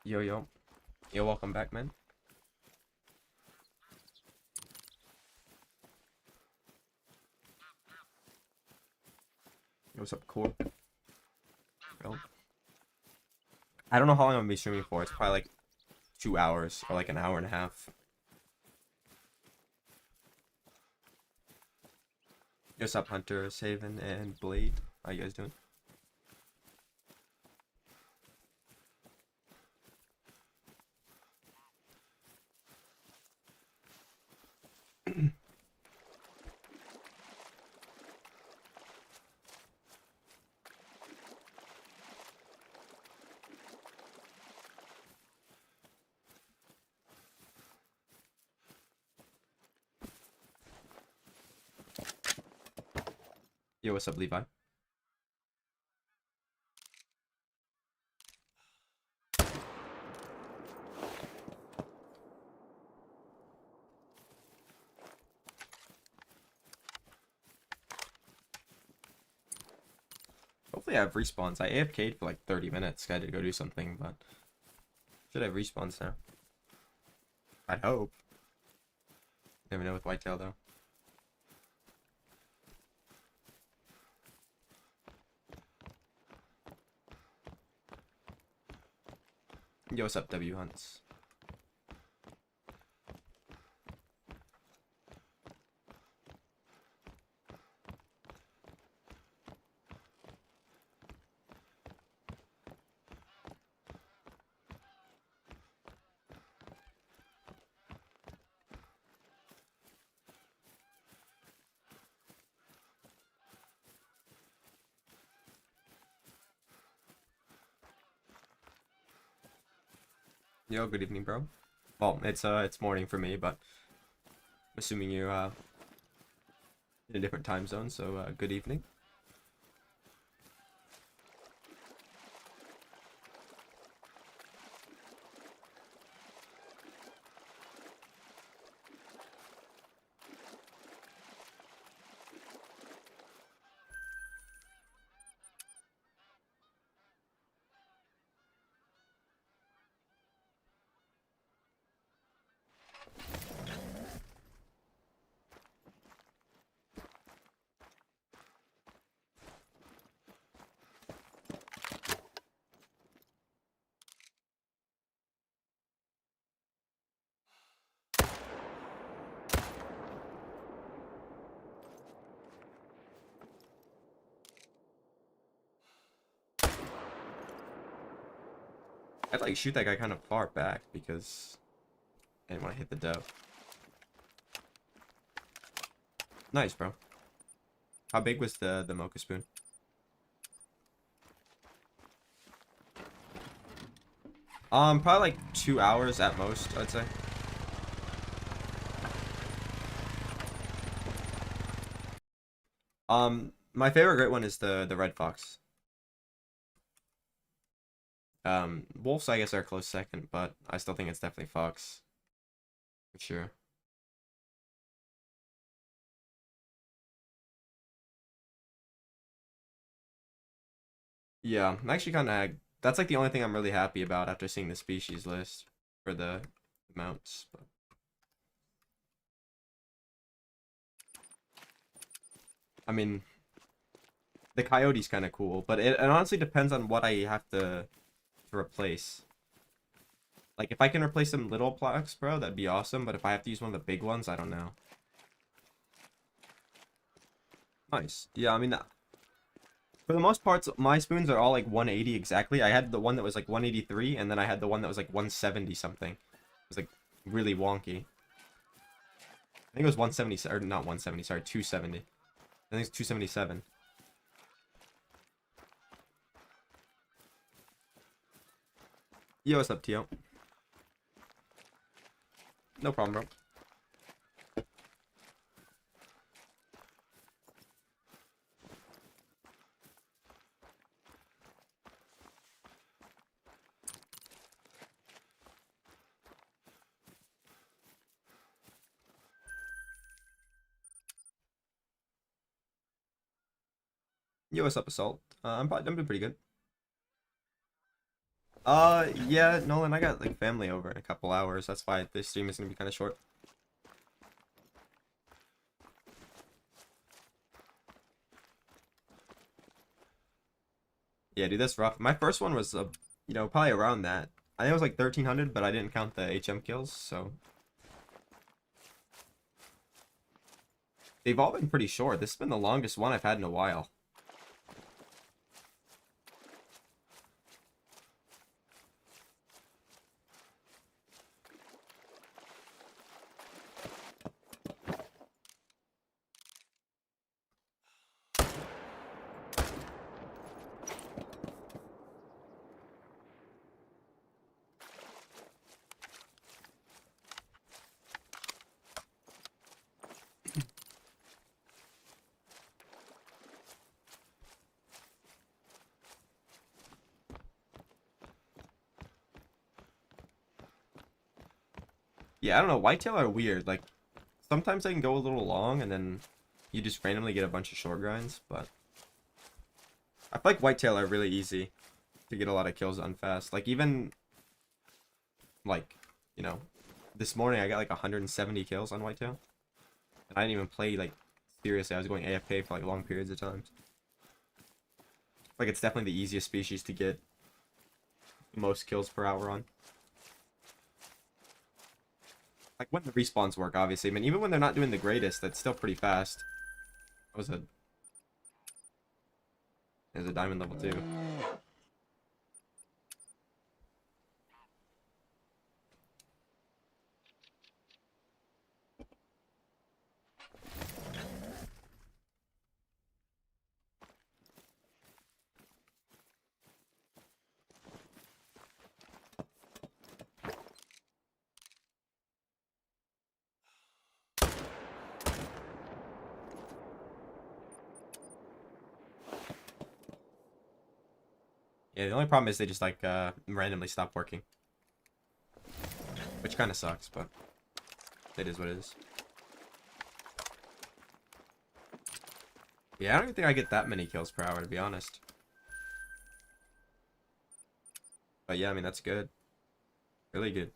Yo, yo. Yo, welcome back, man. Yo, what's up, Core? Yo. I don't know how long I'm gonna be streaming for. It's probably like 2 hours or like an hour and a half. Yo, what's up, Hunter, Saven, and Blade? How you guys doing? Yo, what's up, Levi? Hopefully I have respawns. I AFK'd for like 30 minutes. I had to go do something, but should have respawns now. I hope. Never know with Whitetail, though. Yo, what's up, W Hunts? Yo, good evening, bro. Well, it's morning for me, but I'm assuming you in a different time zone, so good evening. I'd like shoot that guy kind of far back because I didn't want to hit the doe. Nice, bro. How big was the mocha spoon? Probably like 2 hours at most, I'd say. My favorite great one is the red fox. Wolves I guess are a close second, but I still think it's definitely fox for sure. Yeah, I'm actually kind of that's like the only thing I'm really happy about after seeing the species list for the mounts. But I mean, the coyote's kind of cool, but it honestly depends on what I have to replace. Like if I can replace some little plaques, bro, that'd be awesome. But if I have to use one of the big ones, I don't know. Nice. Yeah, I mean, for the most parts, my spoons are all like 180 exactly. I had the one that was like 183, and then I had the one that was like 170 something. It was like really wonky. I think it was 170, or not 170, sorry, 270. I think it's 277. Yo, what's up, Tio? No problem, bro. Yo, what's up, Assault? I'm doing pretty good. Yeah, Nolan, I got like family over in a couple hours. That's why this stream is gonna be kind of short. Yeah, dude, that's rough. My first one was, you know, probably around that. I think it was like 1300, but I didn't count the HM kills, so they've all been pretty short. This has been the longest one I've had in a while. Yeah, I don't know. Whitetail are weird. Like, sometimes they can go a little long, and then you just randomly get a bunch of short grinds, but I feel like whitetail are really easy to get a lot of kills done fast. Like, even, like, you know, this morning I got like 170 kills on whitetail. And I didn't even play, like, seriously. I was going AFK for, like, long periods of times. Like, it's definitely the easiest species to get most kills per hour on. Like, when the respawns work, obviously. I mean, even when they're not doing the greatest, that's still pretty fast. That was a... There's a diamond level 2. Yeah, the only problem is they just, like, randomly stop working. Which kind of sucks, but it is what it is. Yeah, I don't even think I get that many kills per hour, to be honest. But yeah, I mean, that's good. Really good.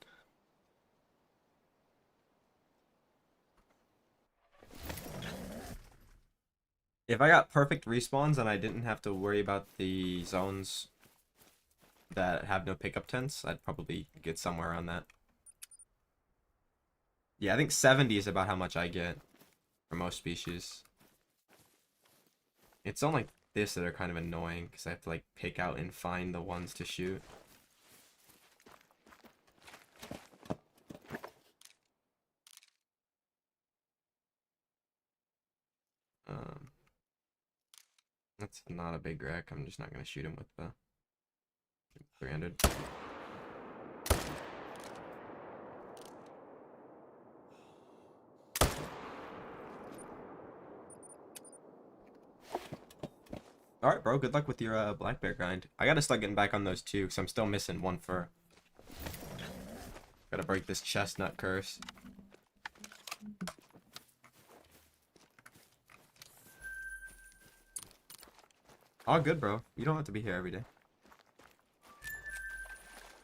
If I got perfect respawns and I didn't have to worry about the zones that have no pickup tents, I'd probably get somewhere around that. Yeah, I think 70 is about how much I get for most species. It's on like this that are kind of annoying because I have to like pick out and find the ones to shoot. Um, that's not a big wreck. I'm just not gonna shoot him with the 300. Alright, bro. Good luck with your black bear grind. I gotta start getting back on those too, because I'm still missing one fur. Gotta break this chestnut curse. All good, bro. You don't have to be here every day.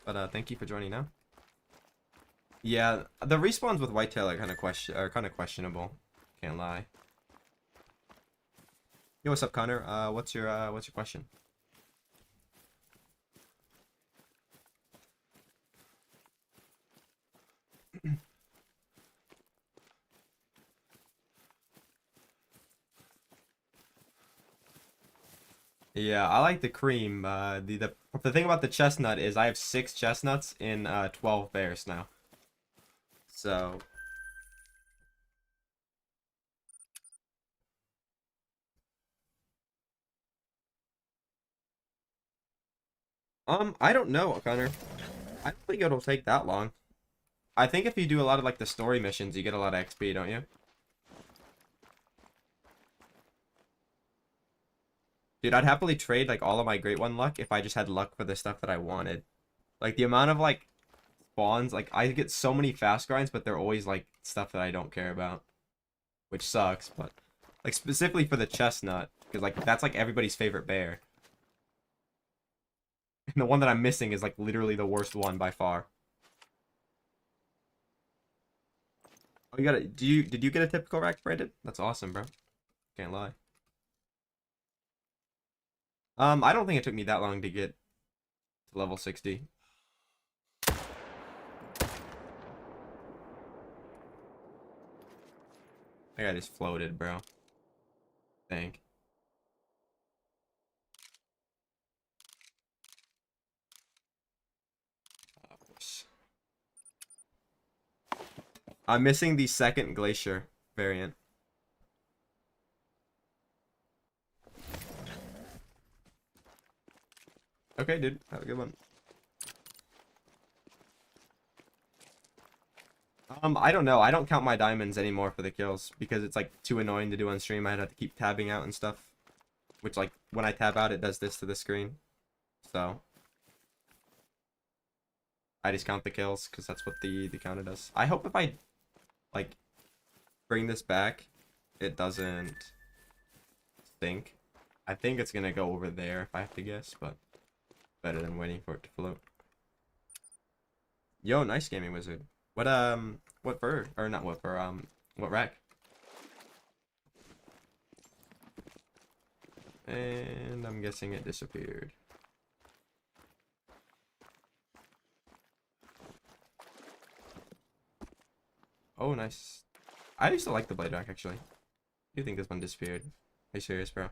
But thank you for joining now. Yeah, the respawns with whitetail are kind of questionable. Can't lie. Yo, what's up, Connor? What's your question? Yeah, I like the cream. The thing about the chestnut is I have 6 chestnuts in 12 bears now. So I don't know, Connor. I don't think it'll take that long. I think if you do a lot of like the story missions, you get a lot of XP, don't you? Dude, I'd happily trade like all of my Great One luck if I just had luck for the stuff that I wanted. Like the amount of like spawns, like I get so many fast grinds, but they're always like stuff that I don't care about, which sucks. But like specifically for the chestnut, because like that's like everybody's favorite bear. And the one that I'm missing is like literally the worst one by far. Oh, you got it. Did you get a typical rack, Brandon? That's awesome, bro. Can't lie. I don't think it took me that long to get to level 60. I think I just floated, bro. Think. I'm missing the second glacier variant. Okay, dude. Have a good one. I don't know. I don't count my diamonds anymore for the kills because it's like too annoying to do on stream. I'd have to keep tabbing out and stuff. Which like when I tab out it does this to the screen. So I just count the kills because that's what the counter does. I hope if I like bring this back, it doesn't sink. I think it's gonna go over there if I have to guess, but better than waiting for it to float. Yo, nice gaming wizard. What fur? Or not what fur, what rack? And I'm guessing it disappeared. Oh, nice. I used to like the blade rack, actually. I do think this one disappeared. Are you serious, bro?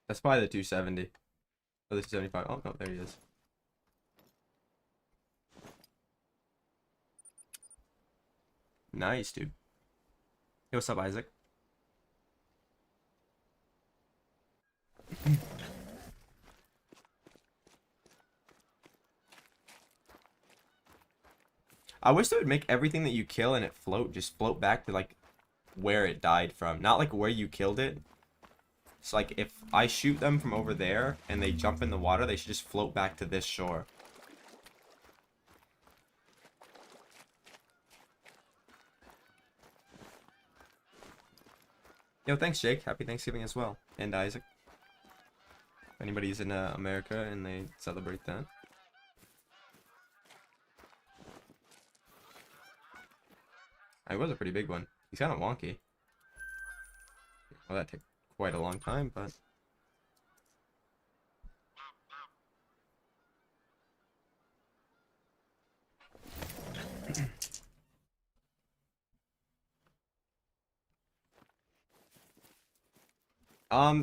That's probably the 270. Or the 275. Oh, no, there he is. Nice, dude. Hey, what's up, Isaac? I wish they would make everything that you kill and it just float back to like where it died from. Not like where you killed it. It's like if I shoot them from over there and they jump in the water, they should just float back to this shore. Yo, thanks, Jake. Happy Thanksgiving as well. And Isaac. If anybody's in America and they celebrate that. It was a pretty big one. He's kind of wonky. Well, that took quite a long time, but...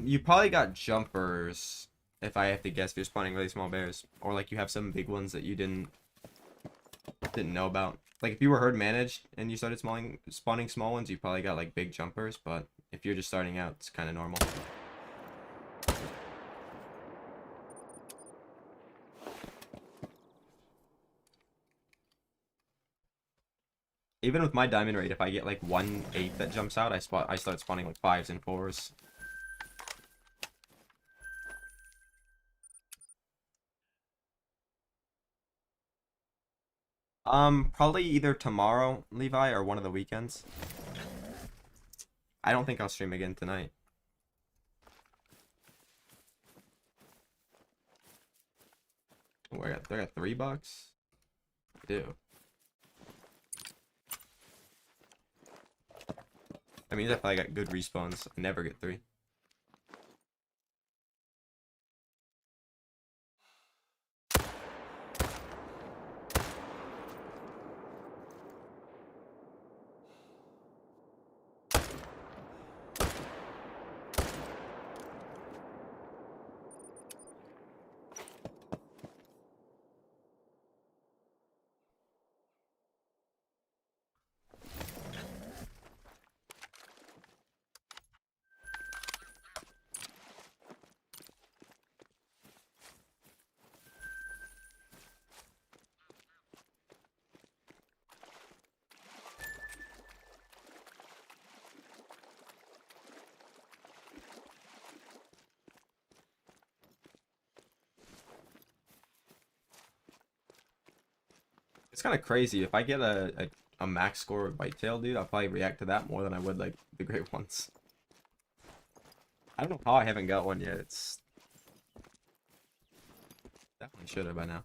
You probably got jumpers, if I have to guess, if you're spawning really small bears. Or like you have some big ones that you didn't know about. Like if you were herd managed and you started spawning small ones, you probably got like big jumpers, but if you're just starting out, it's kind of normal. Even with my diamond rate, if I get like 1/8 that jumps out, I start spawning like 5s and 4s. Probably either tomorrow, Levi, or one of the weekends. I don't think I'll stream again tonight. Oh, I got $3. I do. That means if I got good respawns, I never get 3. It's kind of crazy. If I get a a max score with whitetail, dude, I'll probably react to that more than I would like the great ones. I don't know how I haven't got one yet. It's definitely should have by now.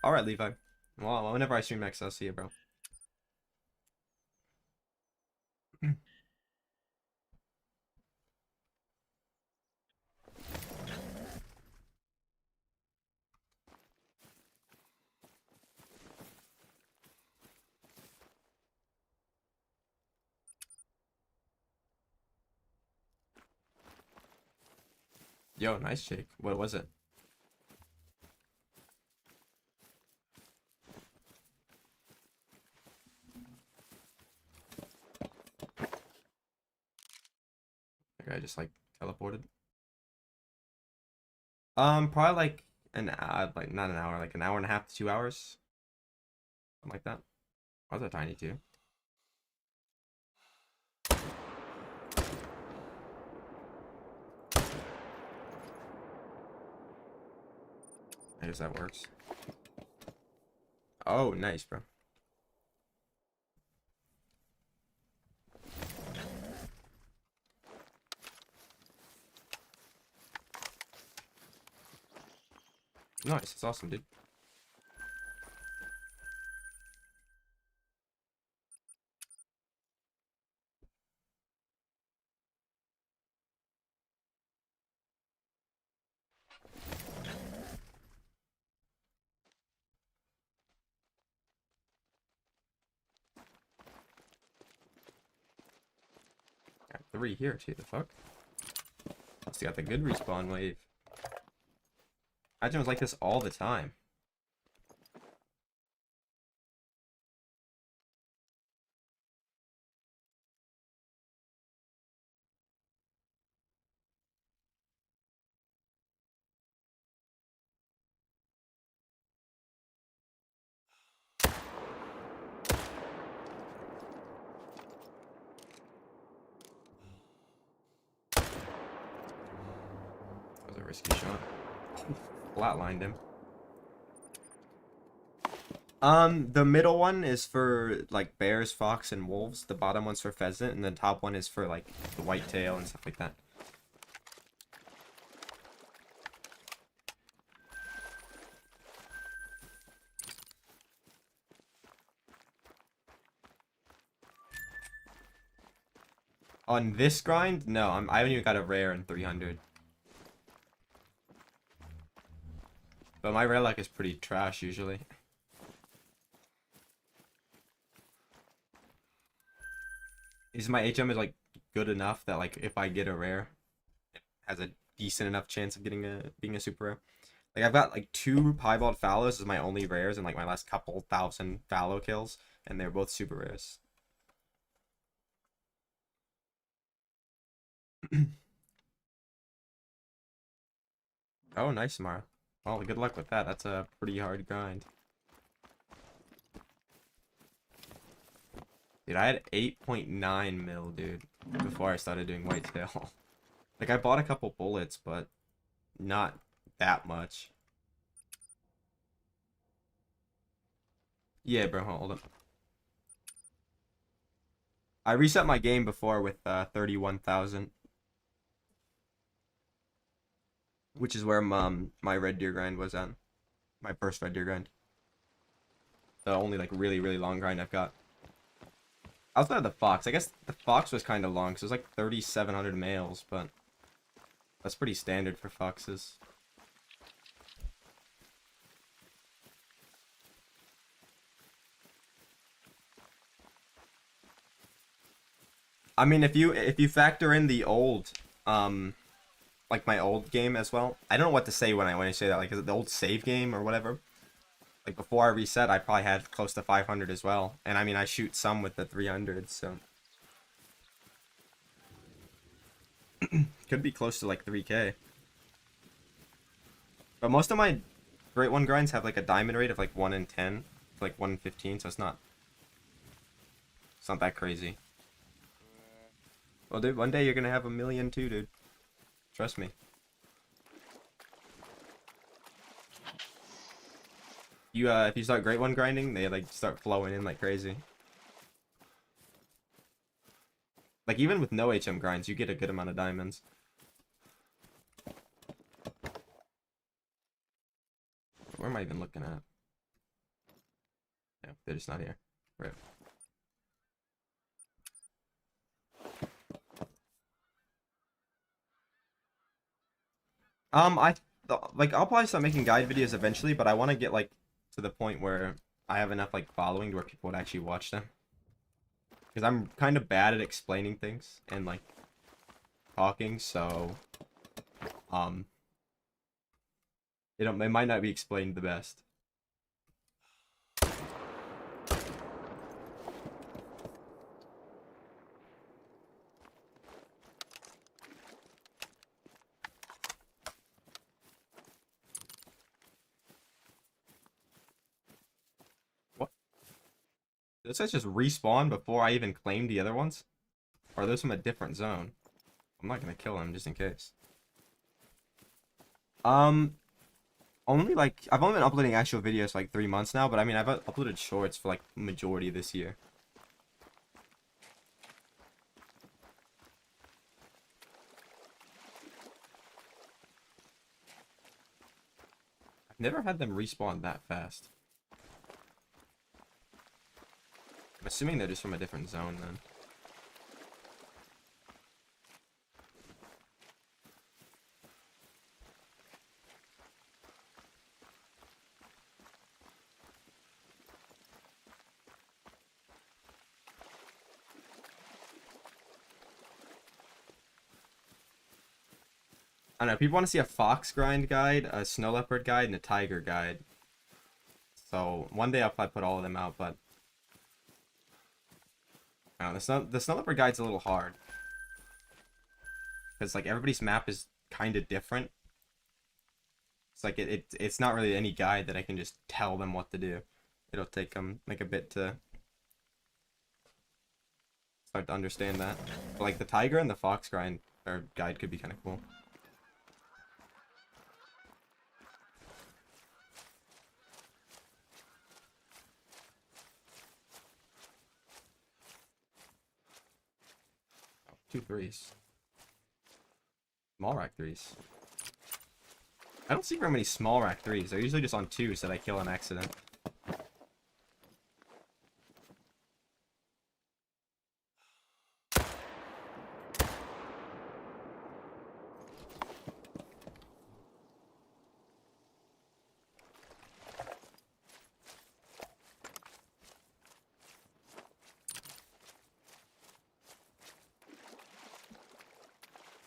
All right, Levi. Well, whenever I stream next, I'll see you, bro. Yo, nice shake. What was it? That guy just like teleported. Probably like an hour, like not an hour, like an hour and a half to 2 hours. Something like that. Why was that tiny too? I guess that works. Oh, nice, bro. Nice, it's awesome, dude. Got 3 here too, the fuck? Must have got the good respawn wave. Imagine it was like this all the time. That was a risky shot. Flatlined him. The middle one is for like bears, fox, and wolves. The bottom one's for pheasant, and the top one is for like the whitetail and stuff like that. On this grind, no, I haven't even got a rare in 300. But my rare luck is pretty trash usually. Is my HM is like good enough that like if I get a rare, it has a decent enough chance of getting being a super rare. Like I've got like 2 piebald fallows as my only rares in like my last couple thousand fallow kills, and they're both super rares. Oh, nice, Mara. Well, good luck with that. That's a pretty hard grind. Dude, I had 8.9 mil, dude, before I started doing whitetail. Like, I bought a couple bullets, but not that much. Yeah, bro, hold on. I reset my game before with 31,000. Which is where my red deer grind was at. My first red deer grind. The only, like, really, really long grind I've got. Outside of the fox. I guess the fox was kind of long, so it was like 3,700 males, but that's pretty standard for foxes. I mean, if you factor in the old, like my old game as well. I don't know what to say when I say that. Like, is it the old save game or whatever? Like before I reset, I probably had close to 500 as well. And I mean, I shoot some with the 300, so could be close to like 3K. But most of my Great One grinds have like a diamond rate of like 1 in 10, like 1 in 15, so it's not that crazy. Well, dude, one day you're gonna have 1,000,000 too, dude. Trust me. You if you start Great One grinding, they like start flowing in like crazy. Like even with no HM grinds, you get a good amount of diamonds. Where am I even looking at? No, they're just not here. Right. Like I'll probably start making guide videos eventually, but I want to get like to the point where I have enough like following to where people would actually watch them. Because I'm kind of bad at explaining things and like talking, so um, it might not be explained the best. What? This guys just respawn before I even claimed the other ones? Or are those from a different zone? I'm not gonna kill him just in case. Um, only like I've only been uploading actual videos for like 3 months now, but I mean I've uploaded shorts for like majority of this year. I've never had them respawn that fast. I'm assuming they're just from a different zone then. I don't know, people want to see a fox grind guide, a snow leopard guide, and a tiger guide. So one day I'll probably put all of them out, but I don't know, the snow leopard guide's a little hard. Because like everybody's map is kind of different. It's like it's not really any guide that I can just tell them what to do. It'll take them like a bit to start to understand that. But like the tiger and the fox grind or guide could be kind of cool. Oh, 2 threes. Small rack threes. I don't see very many small rack threes. They're usually just on 2s that I kill on accident.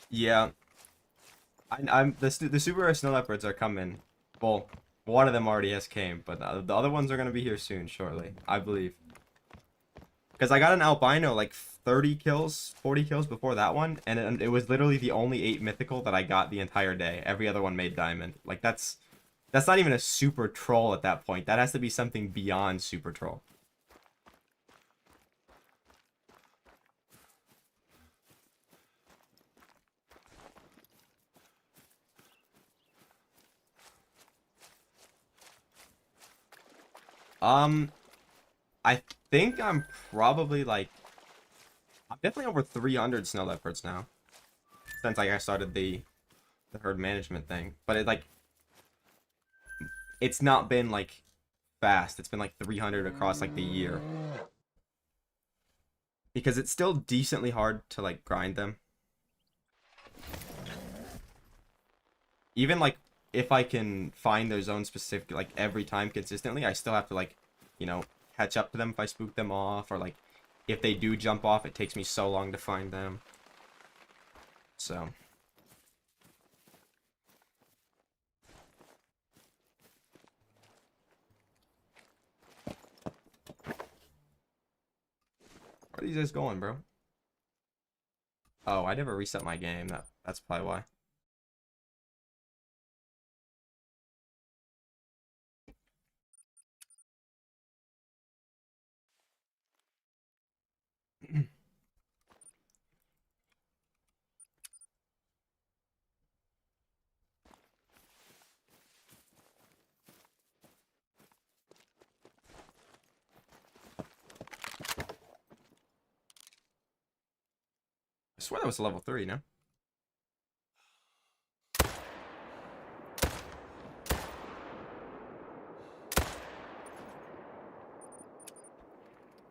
Yeah, I'm the super rare snow leopards are coming. Well, one of them already has came, but the other ones are gonna be here soon, shortly, I believe. Because I got an albino like 30 kills, 40 kills before that one, and it was literally the only 8 mythical that I got the entire day. Every other one made diamond. Like that's not even a super troll at that point. That has to be something beyond super troll. Um, I think I'm probably like I'm definitely over 300 snow leopards now since like I started the herd management thing. But it's not been like fast. It's been like 300 across like the year. Because it's still decently hard to like grind them. Even like if I can find their zone specific like every time consistently, I still have to like, you know, catch up to them if I spook them off, or like if they do jump off, it takes me so long to find them. So where are these guys going, bro? Oh, I never reset my game. That's probably why. I swear that was a level 3, no?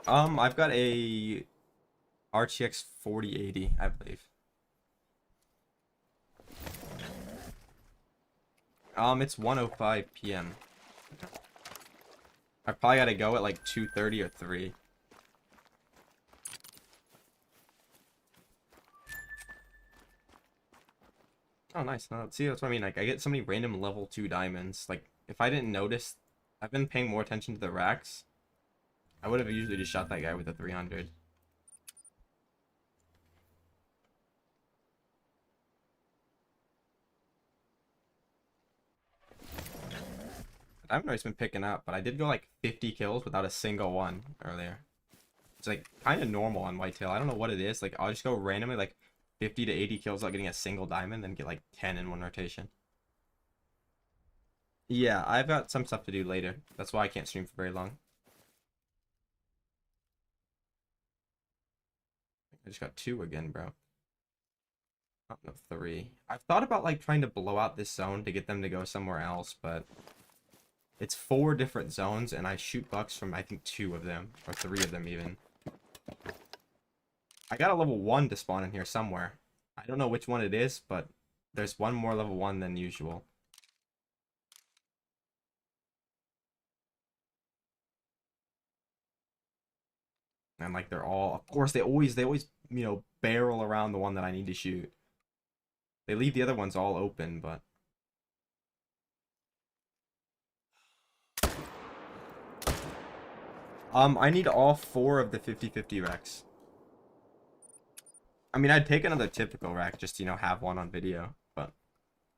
I've got a RTX 4080, I believe. It's 1:05 p.m. I probably gotta go at like 2:30 or 3. Oh, nice. No, see, that's what I mean. Like, I get so many random level 2 diamonds. Like, if I didn't notice, I've been paying more attention to the racks. I would have usually just shot that guy with a 300. Diamond rate's been picking up, but I did go like 50 kills without a single one earlier. It's like kind of normal on whitetail. I don't know what it is. Like, I'll just go randomly like 50 to 80 kills without getting a single diamond, then get like 10 in one rotation. Yeah, I've got some stuff to do later. That's why I can't stream for very long. I just got 2 again, bro. Oh, no, 3. I've thought about like trying to blow out this zone to get them to go somewhere else, but it's 4 different zones, and I shoot bucks from I think 2 of them, or 3 of them even. I got a level 1 to spawn in here somewhere. I don't know which one it is, but there's one more level 1 than usual. And like they're all, of course, they always, barrel around the one that I need to shoot. They leave the other ones all open, but I need all 4 of the 50/50 racks. I mean, I'd take another typical rack just to, have one on video, but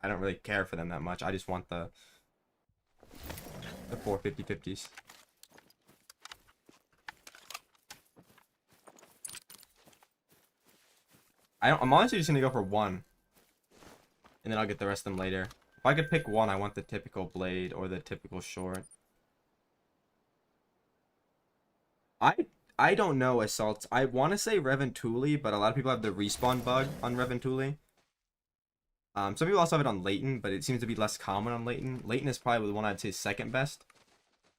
I don't really care for them that much. I just want the 4 50/50s. I'm honestly just gonna go for 1, and then I'll get the rest of them later. If I could pick one, I want the typical blade or the typical short. I don't know assaults. I want to say Reventuli, but a lot of people have the respawn bug on Reventuli. Some people also have it on Leighton, but it seems to be less common on Leighton. Leighton is probably the one I'd say second best.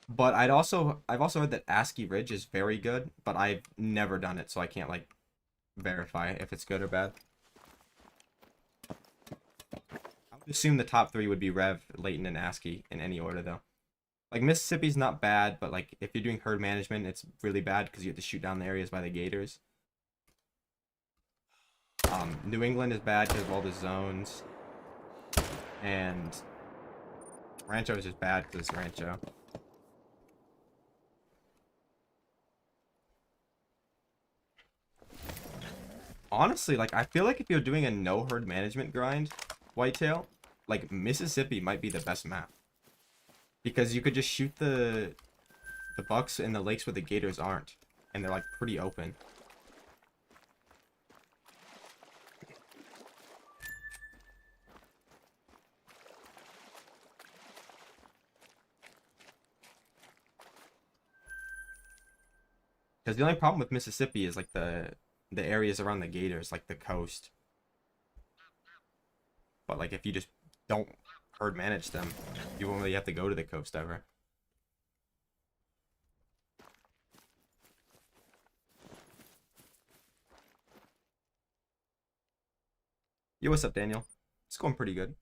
But I've also heard that ASCII Ridge is very good, but I've never done it, so I can't like verify if it's good or bad. I would assume the top 3 would be Rev, Leighton, and ASCII in any order though. Like, Mississippi's not bad, but like if you're doing herd management, it's really bad because you have to shoot down the areas by the gators. New England is bad because of all the zones. And Rancho is just bad because it's Rancho. Honestly, like, I feel like if you're doing a no herd management grind, whitetail, like, Mississippi might be the best map. Because you could just shoot the bucks in the lakes where the gators aren't. And they're, like, pretty open. Because the only problem with Mississippi is, like, the areas around the gators, like the coast. But, like, if you just don't herd manage them, you won't really have to go to the coast ever. Yo, what's up, Daniel? It's going pretty good.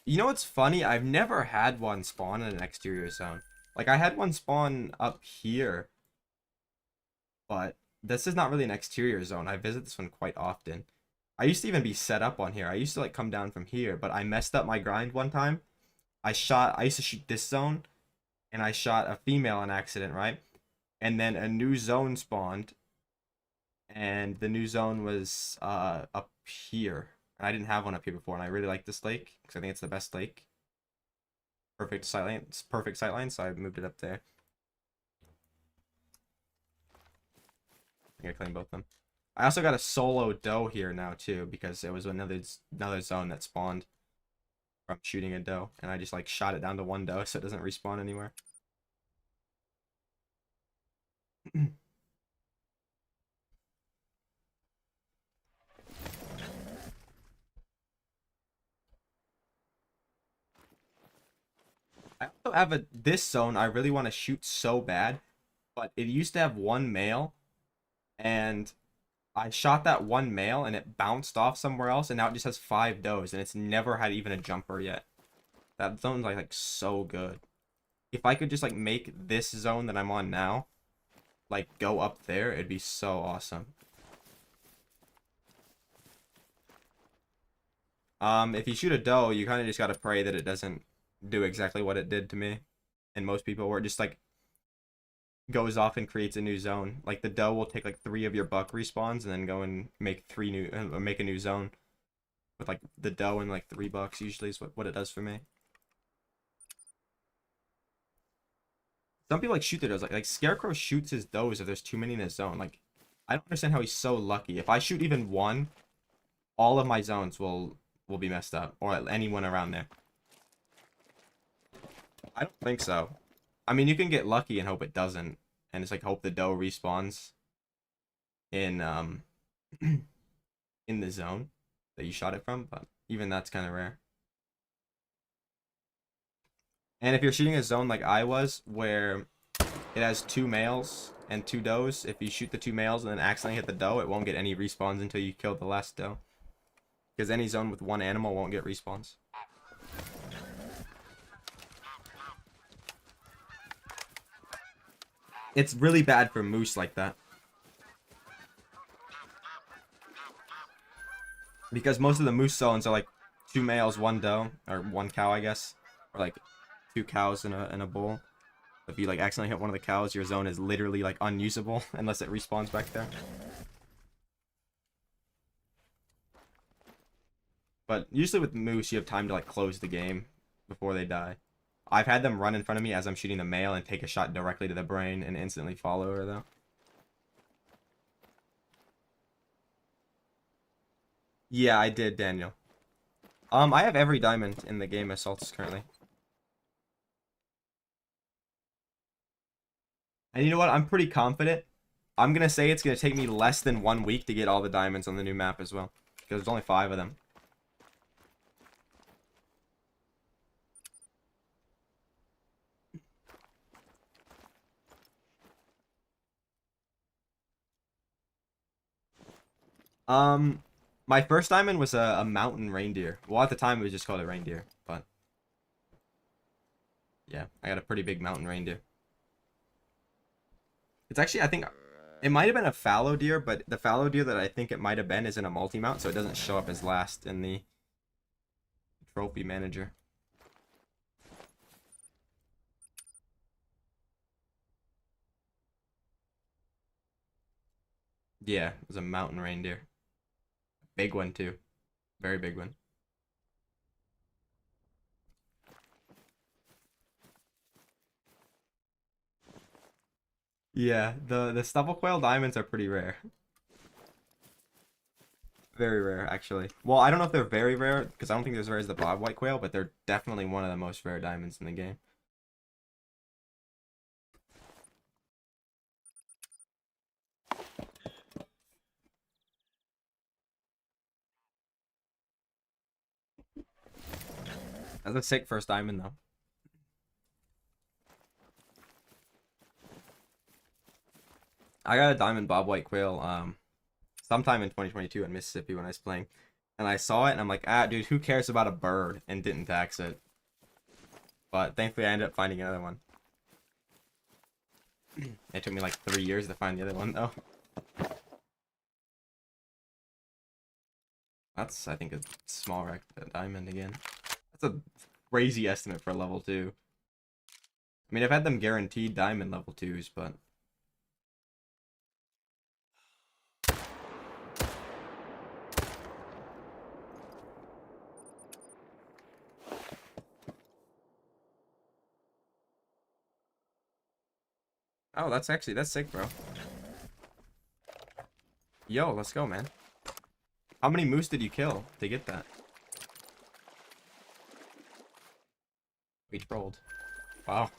You know what's funny? I've never had one spawn in an exterior zone. Like, I had one spawn up here, but this is not really an exterior zone. I visit this one quite often. I used to even be set up on here. I used to, like, come down from here, but I messed up my grind one time. I used to shoot this zone, and I shot a female on accident, right? And then a new zone spawned, and the new zone was up here. And I didn't have one up here before, and I really like this lake because I think it's the best lake. Perfect sightline, perfect sightline, so I moved it up there. I think I claimed both of them. I also got a solo doe here now too because it was another zone that spawned from shooting a doe, and I just like shot it down to one doe so it doesn't respawn anywhere. I also have this zone I really want to shoot so bad, but it used to have one male, and I shot that one male and it bounced off somewhere else, and now it just has 5 does, and it's never had even a jumper yet. That zone's like so good. If I could just like make this zone that I'm on now like go up there, it'd be so awesome. If you shoot a doe, you kind of just gotta pray that it doesn't do exactly what it did to me and most people, where it just like goes off and creates a new zone. Like the doe will take like 3 of your buck respawns and then go and make 3 new make a new zone with like the doe and like 3 bucks usually is what it does for me. Some people like shoot their does, like Scarecrow shoots his does if there's too many in his zone. Like I don't understand how he's so lucky. If I shoot even one, all of my zones will be messed up, or anyone around there. I don't think so. I mean, you can get lucky and hope it doesn't, and it's like hope the doe respawns in in the zone that you shot it from, but even that's kind of rare. And if you're shooting a zone like I was, where it has 2 males and 2 does, if you shoot the 2 males and then accidentally hit the doe, it won't get any respawns until you kill the last doe. Because any zone with 1 animal won't get respawns. It's really bad for moose like that. Because most of the moose zones are like 2 males, 1 doe, or 1 cow, I guess. Or like 2 cows in a bull. If you like accidentally hit one of the cows, your zone is literally like unusable unless it respawns back there. But usually with moose, you have time to like close the game before they die. I've had them run in front of me as I'm shooting the male and take a shot directly to the brain and instantly follow her though. Yeah, I did, Daniel. I have every diamond in the game assaults currently. And you know what? I'm pretty confident. I'm gonna say it's gonna take me less than 1 week to get all the diamonds on the new map as well. Because there's only 5 of them. My first diamond was a mountain reindeer. Well, at the time, it was just called a reindeer. But, yeah, I got a pretty big mountain reindeer. It's actually, I think, it might have been a fallow deer, but the fallow deer that I think it might have been is in a multi-mount, so it doesn't show up as last in the trophy manager. Yeah, it was a mountain reindeer. Big one, too. Very big one. Yeah, the stubble quail diamonds are pretty rare. Very rare, actually. Well, I don't know if they're very rare, because I don't think they're as rare as the bob white quail, but they're definitely one of the most rare diamonds in the game. That's a sick first diamond, though. I got a diamond bob white quail sometime in 2022 in Mississippi when I was playing. And I saw it, and I'm like, ah, dude, who cares about a bird? And didn't tax it. But thankfully, I ended up finding another one. It took me like 3 years to find the other one, though. That's, I think, a small diamond again. That's a crazy estimate for a level 2. I mean, I've had them guaranteed diamond level 2s, but... Oh, that's sick, bro. Yo, let's go, man. How many moose did you kill to get that? We trolled. Wow.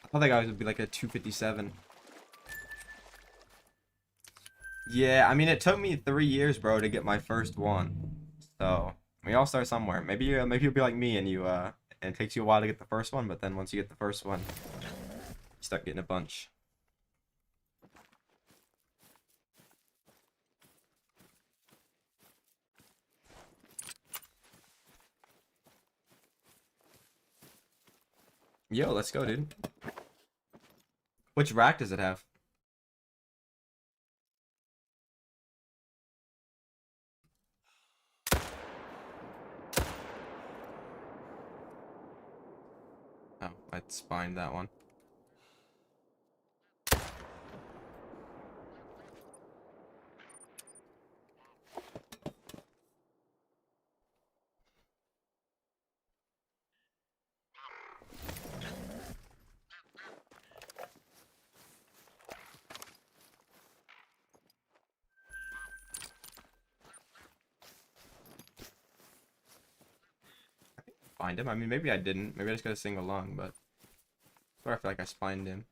I thought that guy would be like a 257. Yeah, I mean, it took me 3 years, bro, to get my first one. So, we all start somewhere. Maybe you'll be like me and and it takes you a while to get the first one, but then once you get the first one, you start getting a bunch. Yo, let's go, dude. Which rack does it have? Oh, I spined that one. Find him? I mean, maybe I didn't. Maybe I just got a single lung, but I swear I feel like I spined him.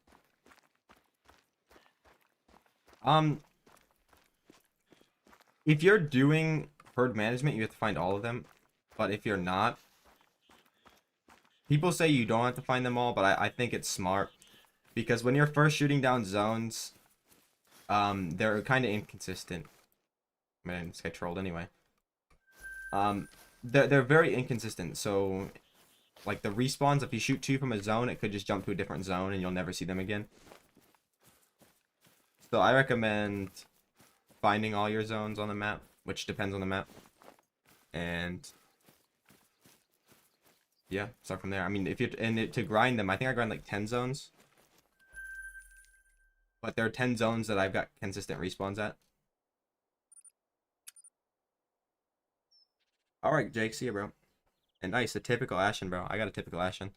If you're doing herd management, you have to find all of them. But if you're not, people say you don't have to find them all, but I think it's smart. Because when you're first shooting down zones, they're kind of inconsistent. Man, this guy trolled anyway. They're very inconsistent. So, like the respawns, if you shoot 2 from a zone, it could just jump to a different zone and you'll never see them again. So I recommend finding all your zones on the map, which depends on the map. And yeah, start from there. I mean, if you're to grind them, I think I grind like 10 zones. But there are 10 zones that I've got consistent respawns at. Alright, Jake, see ya, bro. And nice, a typical Ashen, bro. I got a typical Ashen.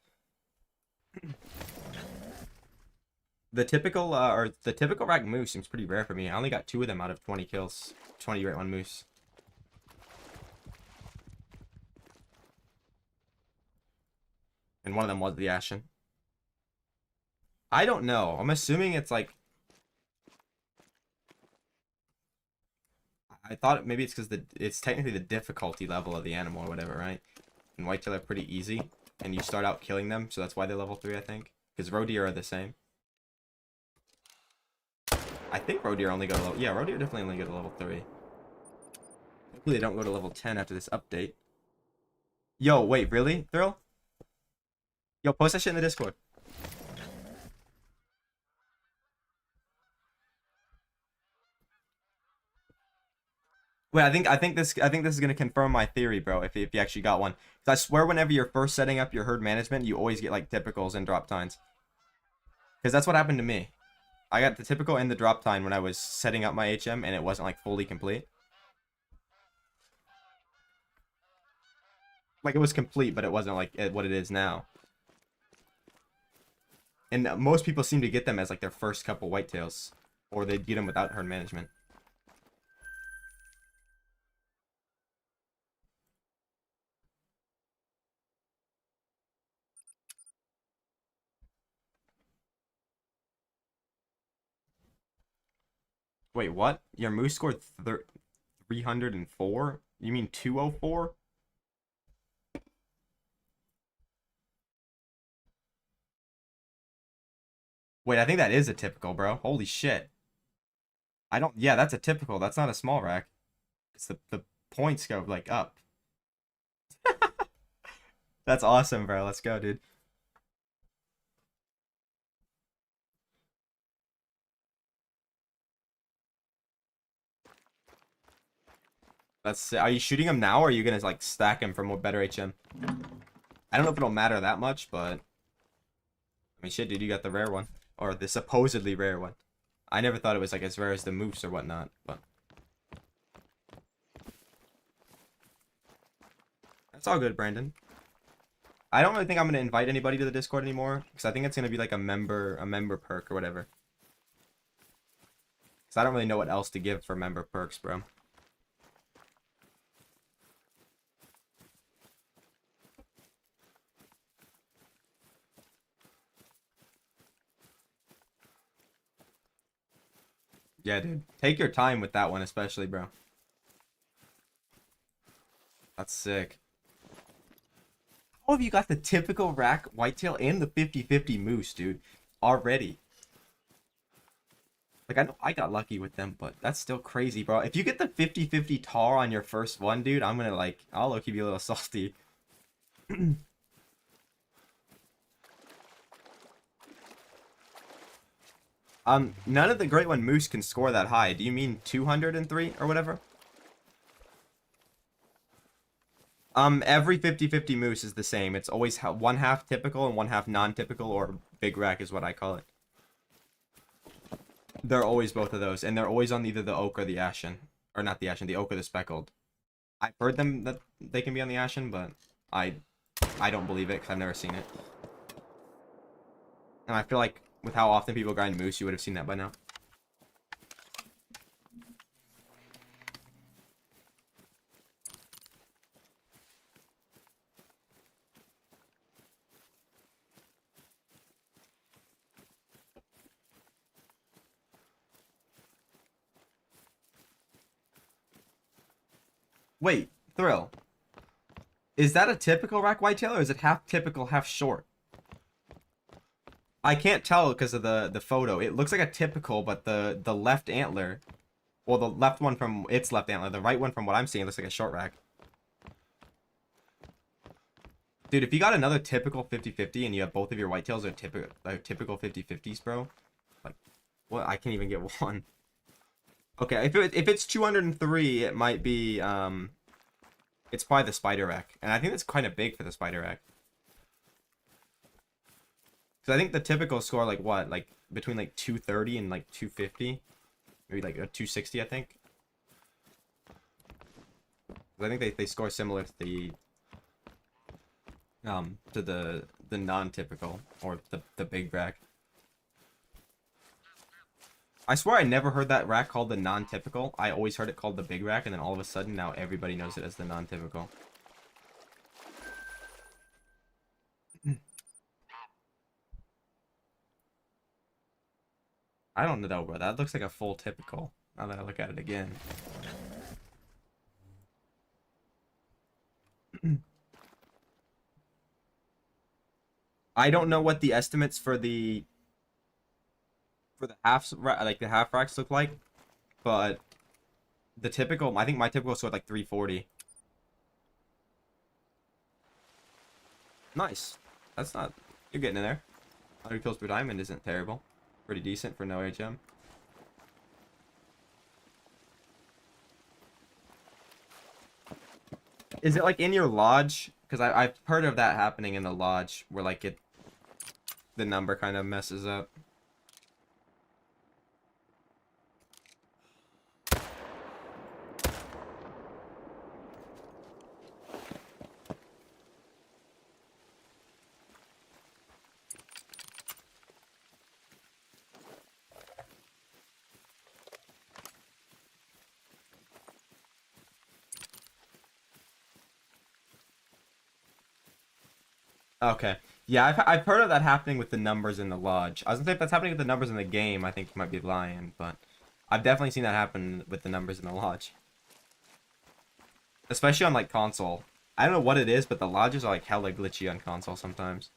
The typical rack moose seems pretty rare for me. I only got 2 of them out of 20 kills. 20 rate 1 moose. And one of them was the Ashen. I don't know. I'm assuming it's like... I thought maybe it's because it's technically the difficulty level of the animal or whatever, right? And whitetail are pretty easy. And you start out killing them, so that's why they're level 3, I think. Because roe deer are the same. I think roe deer only go to level... Yeah, roe deer definitely only go to level 3. Hopefully they don't go to level 10 after this update. Yo, wait, really? Thrill? Yo, post that shit in the Discord. Wait, I think this is gonna confirm my theory, bro. If you actually got one, 'cause I swear, whenever you're first setting up your herd management, you always get like typicals and drop tines. Because that's what happened to me. I got the typical and the drop tine when I was setting up my HM, and it wasn't like fully complete. Like it was complete, but it wasn't like what it is now. And most people seem to get them as like their first couple whitetails, or they get them without herd management. Wait, what? Your moose scored 304? You mean 204? Wait, I think that is a typical, bro. Holy shit. I don't... Yeah, that's a typical. That's not a small rack. It's the points go, like, up. That's awesome, bro. Let's go, dude. Are you shooting him now, or are you gonna, like, stack him for more better HM? I don't know if it'll matter that much, but I mean, shit, dude, you got the rare one. Or the supposedly rare one. I never thought it was, like, as rare as the moose or whatnot, but... That's all good, Brandon. I don't really think I'm going to invite anybody to the Discord anymore, because I think it's going to be, like, a member perk or whatever. Because I don't really know what else to give for member perks, bro. Yeah, dude. Take your time with that one, especially, bro. That's sick. How have you got the typical rack whitetail and the 50-50 moose, dude? Already. Like, I know I got lucky with them, but that's still crazy, bro. If you get the 50-50 tar on your first one, dude, I'm gonna, like, I'll low-key be a little salty. None of the Great One Moose can score that high. Do you mean 203 or whatever? Every 50-50 moose is the same. It's always one half typical and one half non-typical, or big rack is what I call it. They're always both of those, and they're always on either the oak or the ashen. Or not the ashen, the oak or the speckled. I've heard them that they can be on the ashen, but I don't believe it because I've never seen it. And I feel like with how often people grind moose, you would have seen that by now. Wait, Thrill. Is that a typical rack whitetail, or is it half typical, half short? I can't tell because of the photo. It looks like a typical, but the left antler, well, the left one from its left antler, the right one from what I'm seeing looks like a short rack. Dude, if you got another typical 50-50 and you have both of your whitetails are typical 50-50s, bro, like, what? I can't even get one. Okay, if it's 203, it might be it's probably the spider rack, and I think that's kind of big for the spider rack. Because I think the typical score, like, what? Like, between, like, 230 and, like, 250? Maybe, like, a 260, I think. I think they score similar to the non-typical, or the big rack. I swear I never heard that rack called the non-typical. I always heard it called the big rack, and then all of a sudden, now everybody knows it as the non-typical. I don't know, bro. That looks like a full typical, now that I look at it again. I don't know what the estimates for the halves, like the half racks look like, but the typical, I think my typical scored like 340. Nice. That's not, you're getting in there. 100 kills per diamond isn't terrible. Pretty decent for no HM. Is it like in your lodge? Because I've heard of that happening in the lodge where like the number kind of messes up. Okay. Yeah, I've heard of that happening with the numbers in the lodge. I was gonna say if that's happening with the numbers in the game, I think you might be lying, but I've definitely seen that happen with the numbers in the lodge. Especially on like console. I don't know what it is, but the lodges are like hella glitchy on console sometimes.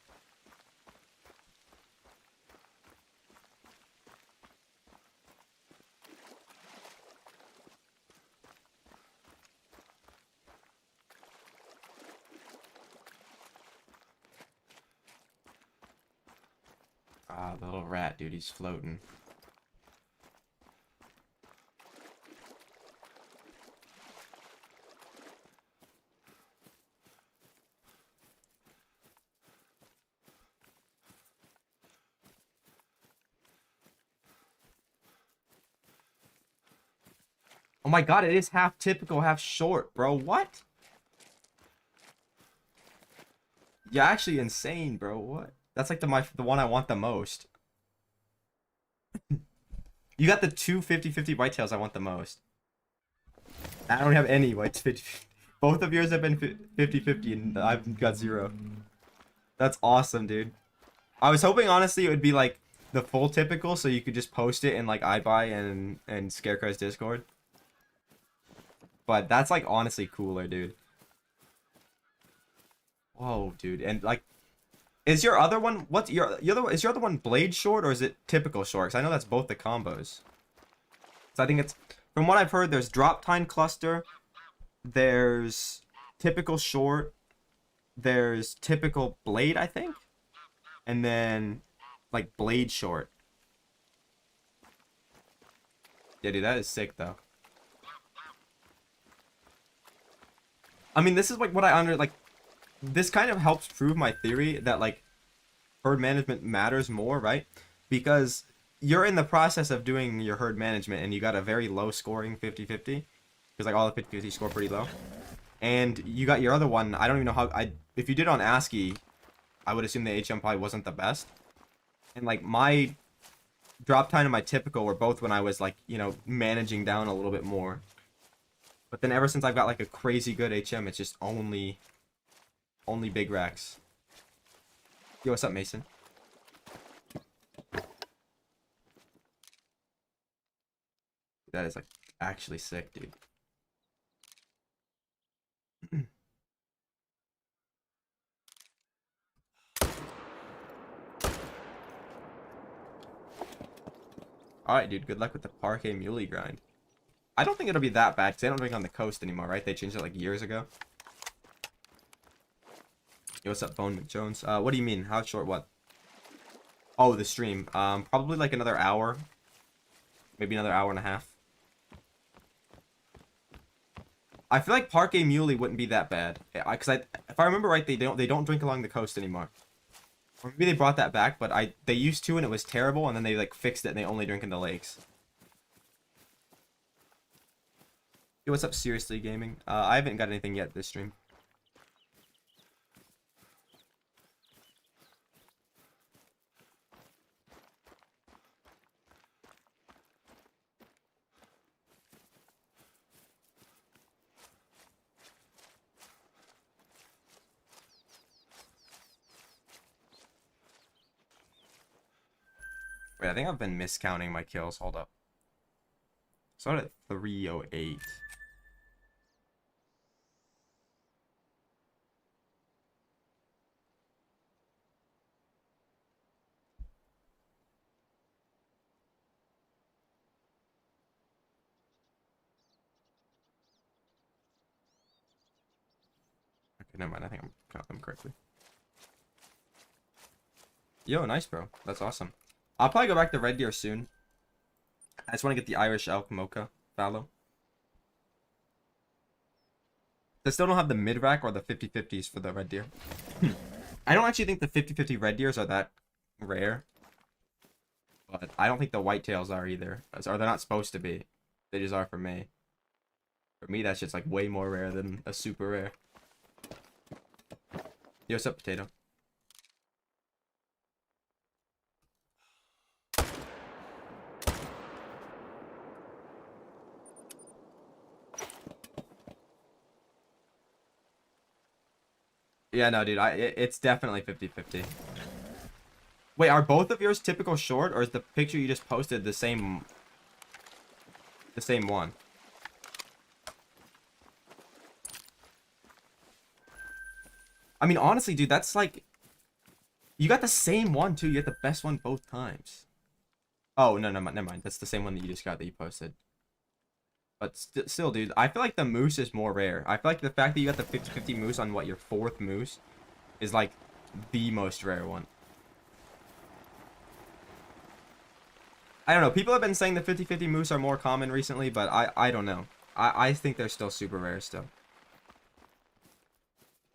Ah, the little rat, dude, he's floating. Oh my god, it is half typical, half short, bro. What? You're actually insane, bro. What? That's like the one I want the most. You got the two 50-50 whitetails I want the most. I don't have any whites 50. Both of yours have been 50-50 and I've got zero. That's awesome, dude. I was hoping honestly it would be like the full typical so you could just post it in like iBuy and Scarecrow's Discord. But that's like honestly cooler, dude. Whoa, dude. And like is your other one what's your other is your other one blade short or is it typical short? 'Cause I know that's both the combos. So I think it's from what I've heard there's drop tine cluster, there's typical short, there's typical blade, I think. And then like blade short. Yeah, dude, that is sick though. I mean, this is like what I like this kind of helps prove my theory that like herd management matters more, right? Because you're in the process of doing your herd management and you got a very low scoring 50-50 because like all the 50-50 score pretty low. And you got your other one, I don't even know how if you did on ASCII, I would assume the HM probably wasn't the best. And like my drop time and my typical were both when I was like, you know, managing down a little bit more. But then ever since I've got like a crazy good HM, it's just only big racks. Yo, what's up, Mason? That is like actually sick, dude. Alright, dude, good luck with the Parquet Muley grind. I don't think it'll be that bad, because they don't drink on the coast anymore, right? They changed it like years ago. Yo, what's up, Bone McJones? What do you mean? How short what? Oh, the stream. Probably like another hour. Maybe another hour and a half. I feel like Parquet Muley wouldn't be that bad. Because if I remember right, they don't drink along the coast anymore. Or maybe they brought that back, but they used to and it was terrible, and then they like fixed it and they only drink in the lakes. Yo, what's up, Seriously Gaming? I haven't got anything yet this stream. Wait, I think I've been miscounting my kills. Hold up. Started at 308. Okay, never mind. I think I'm counting them correctly. Yo, nice, bro. That's awesome. I'll probably go back to Red Deer soon. I just want to get the Irish Elk Mocha fallow. They still don't have the mid-rack or the 50-50s for the Red Deer. I don't actually think the 50-50 Red Deers are that rare. But I don't think the whitetails are either. Or they're not supposed to be. They just are for me. For me, that shit's like way more rare than a super rare. Yo, what's up, Potato? Yeah, no, dude, it's definitely 50-50. Wait, are both of yours typical short, or is the picture you just posted the same one? I mean, honestly, dude, that's like you got the same one too. You got the best one both times. Oh, no, never mind. That's the same one that you just got that you posted. But still, dude, I feel like the moose is more rare. I feel like the fact that you got the 50-50 moose on what your fourth moose is like the most rare one. I don't know. People have been saying the 50-50 moose are more common recently, but I don't know. I think they're still super rare still.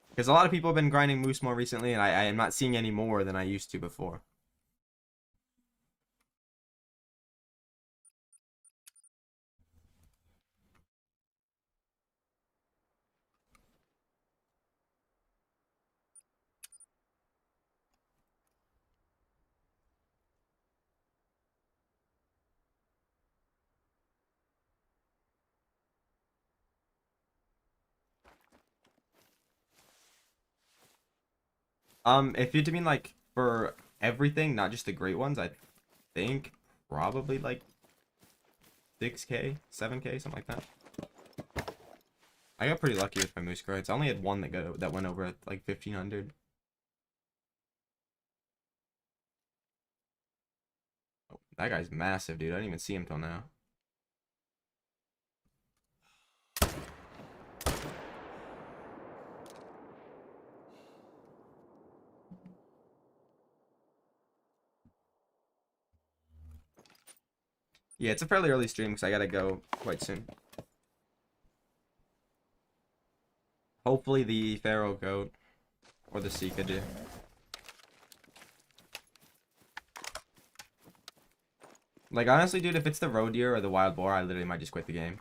Because a lot of people have been grinding moose more recently, and I am not seeing any more than I used to before. If you mean like for everything, not just the great ones, I think probably like 6K, 7K, something like that. I got pretty lucky with my moose grids. I only had one that went over at like 1500. Oh, that guy's massive, dude. I didn't even see him till now. Yeah, it's a fairly early stream because I gotta go quite soon. Hopefully the Pharaoh goat or the Sika do. Like honestly, dude, if it's the roe deer or the wild boar, I literally might just quit the game.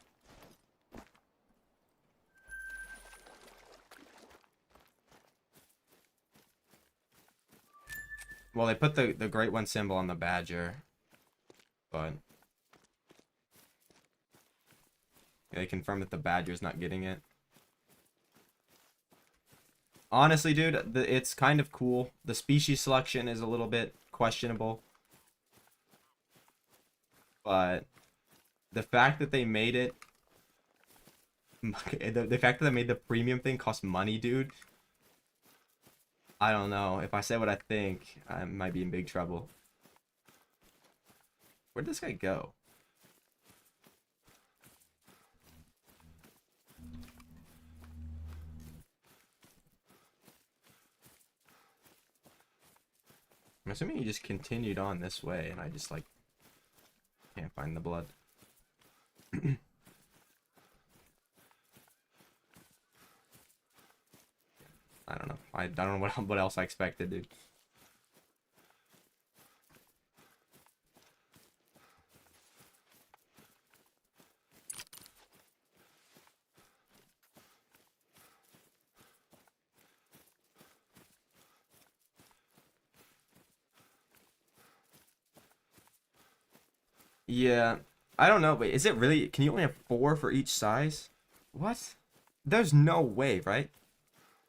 Well, they put the great one symbol on the badger, but they confirmed that the badger's not getting it. Honestly, dude, it's kind of cool. The species selection is a little bit questionable, but the fact that they made it, the fact that they made the premium thing cost money, dude. I don't know. If I say what I think, I might be in big trouble. Where'd this guy go? I'm assuming he just continued on this way, and I just, like, can't find the blood. I don't know. I don't know what else I expected, dude. Yeah, I don't know, but is it really? Can you only have 4 for each size? What? There's no way, right?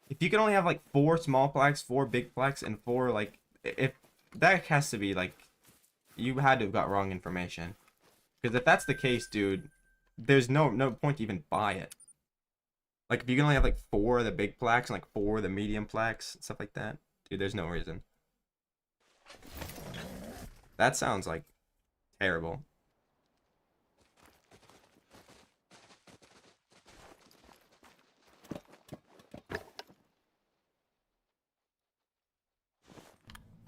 If you can only have like 4 small plaques, 4 big plaques, and 4 like, if that has to be like, you had to have got wrong information. Because if that's the case, dude, there's no point to even buy it. Like if you can only have like 4 of the big plaques and like 4 of the medium plaques, stuff like that, dude, there's no reason. That sounds like terrible.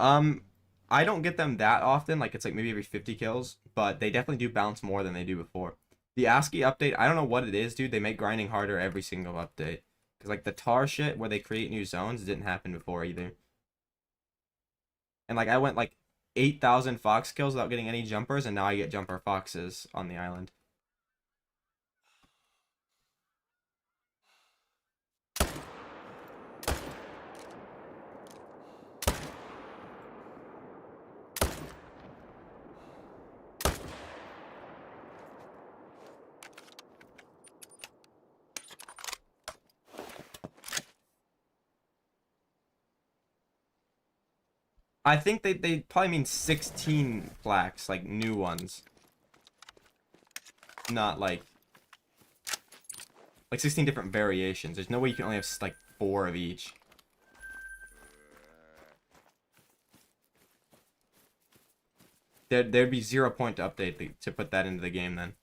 Um, I don't get them that often. Like it's like maybe every 50 kills, but they definitely do bounce more than they do before. The ASCII update, I don't know what it is, dude. They make grinding harder every single update. Cause like the tar shit where they create new zones didn't happen before either. And like I went like 8,000 fox kills without getting any jumpers, and now I get jumper foxes on the island. I think they probably mean 16 plaques, like new ones. Not like 16 different variations. There's no way you can only have like 4 of each. There'd be 0 point to update to put that into the game then.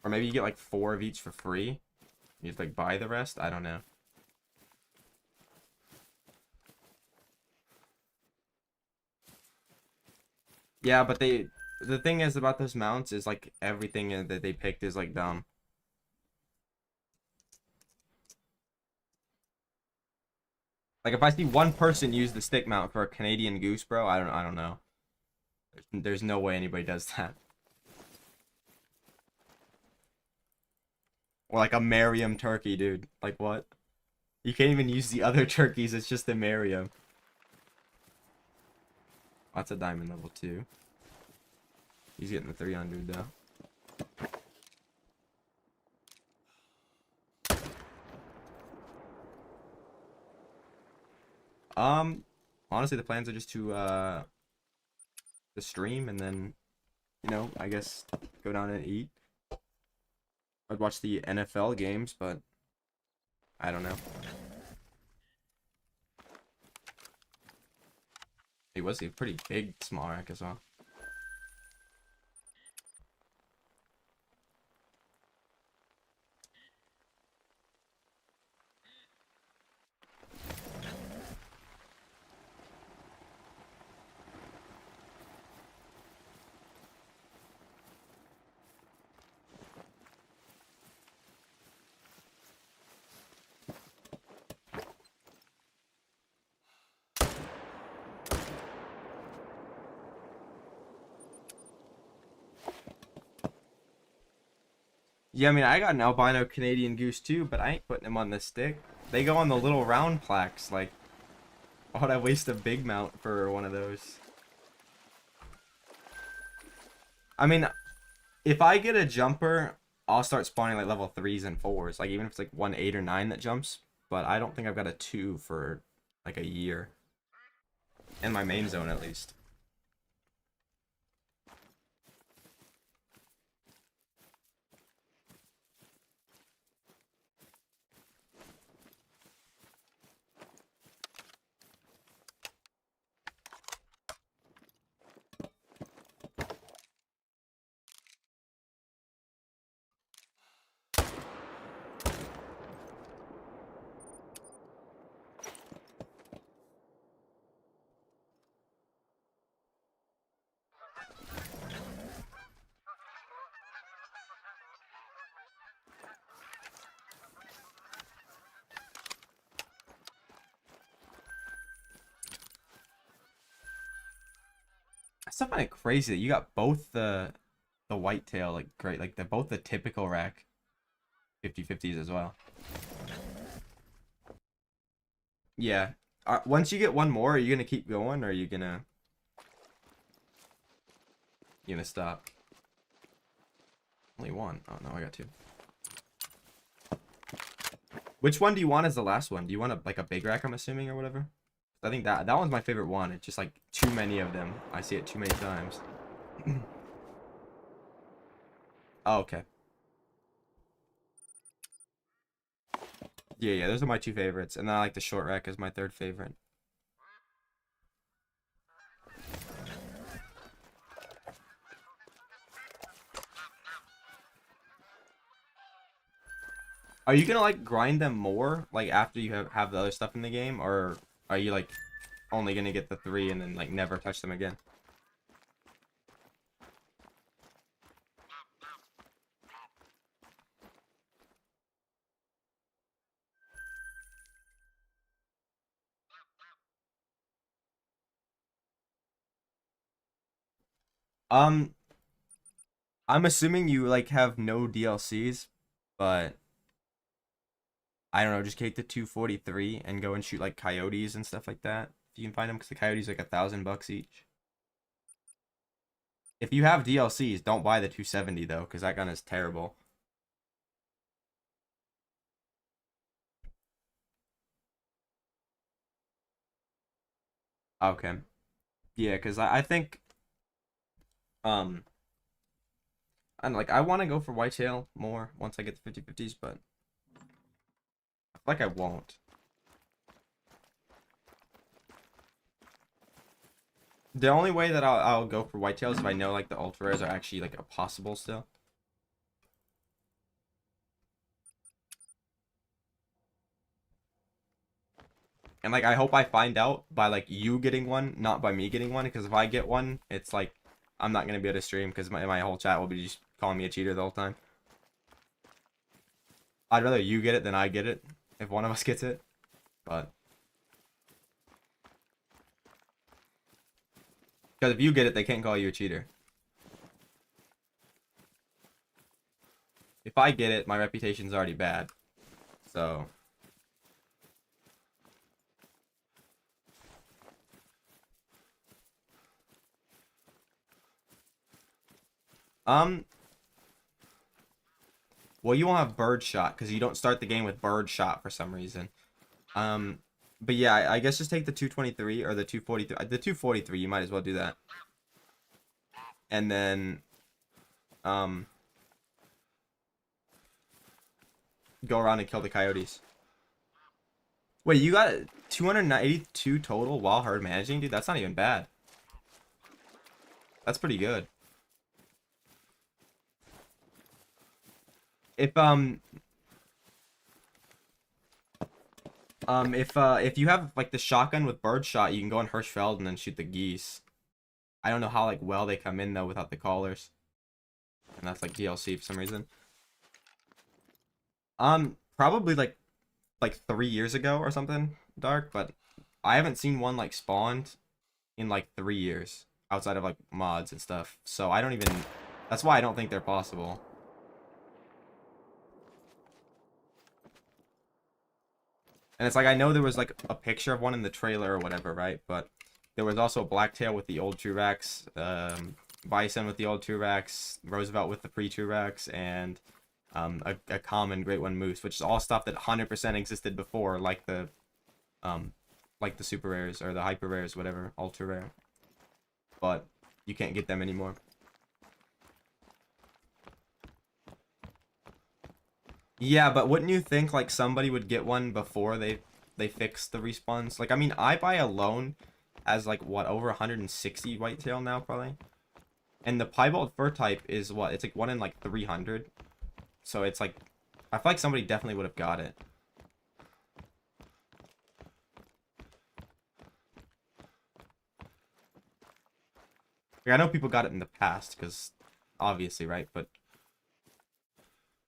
Or maybe you get like 4 of each for free. You just like buy the rest. I don't know. Yeah, but the thing is about those mounts is like everything that they picked is like dumb. Like if I see one person use the stick mount for a Canadian goose, bro, I don't know. There's no way anybody does that. Or like a Merriam turkey, dude. Like what? You can't even use the other turkeys, it's just the Merriam. That's a diamond level 2. He's getting the 300 though. Honestly, the plans are just to stream and then, I guess go down and eat. I'd watch the NFL games, but I don't know. He was a pretty big small rack as well. Yeah, I mean, I got an albino Canadian goose too, but I ain't putting him on the stick. They go on the little round plaques. Like, why would I waste a big mount for one of those? I mean, if I get a jumper, I'll start spawning like level 3s and 4s. Like, even if it's like 1, 8, or 9 that jumps. But I don't think I've got a 2 for like a year. In my main zone, at least. I still find it crazy that you got both the whitetail, like, great, like, both the typical rack 50/50s as well. Yeah. Once you get one more, are you gonna keep going, or are you gonna stop? Only one. Oh no, I got two. Which one do you want as the last one? Do you want like a big rack, I'm assuming, or whatever? I think that one's my favorite one. It's just like too many of them. I see it too many times. Oh, okay. Yeah, those are my two favorites. And then I like the short rack as my third favorite. Are you gonna like grind them more like after you have the other stuff in the game, or are you like only gonna get the 3 and then like never touch them again? Um, I'm assuming you like have no DLCs, but I don't know, just take the 243 and go and shoot like coyotes and stuff like that. If you can find them, because the coyotes are like $1,000 each. If you have DLCs, don't buy the 270 though, because that gun is terrible. Okay. Yeah, because I think um I'm like I want to go for whitetail more once I get the 50/50s, but I feel like I won't. The only way that I'll go for whitetails is if I know like the ultra rares are actually like a possible still. And like I hope I find out by like you getting one, not by me getting one, because if I get one, it's like I'm not gonna be able to stream because my whole chat will be just calling me a cheater the whole time. I'd rather you get it than I get it if one of us gets it. But because if you get it, they can't call you a cheater. If I get it, my reputation's already bad. So um well, you won't have bird shot because you don't start the game with bird shot for some reason. Um But yeah, I guess just take the 223 or the 243. The 243, you might as well do that. And then go around and kill the coyotes. Wait, you got 282 total while herd managing, dude? That's not even bad. That's pretty good. If if you have like the shotgun with bird shot, you can go on Hirschfeld and then shoot the geese. I don't know how like well they come in though without the collars. And that's like DLC for some reason. Probably like 3 years ago or something, Dark, but I haven't seen one like spawned in like 3 years outside of like mods and stuff. So I don't even. That's why I don't think they're possible. And it's like I know there was like a picture of one in the trailer or whatever, right? But there was also a blacktail with the old Truvax, bison with the old Truvax, Roosevelt with the pre-Truvax, and a common Great One moose, which is all stuff that 100% existed before, like the super rares or the hyper rares, whatever, ultra rare. But you can't get them anymore. Yeah, but wouldn't you think like somebody would get one before they fix the respawns? Like, I mean, I buy alone as like what, over 160 whitetail now probably, and the piebald fur type is what, it's like one in like 300. So it's like I feel like somebody definitely would have got it. Like, I know people got it in the past because obviously, right? But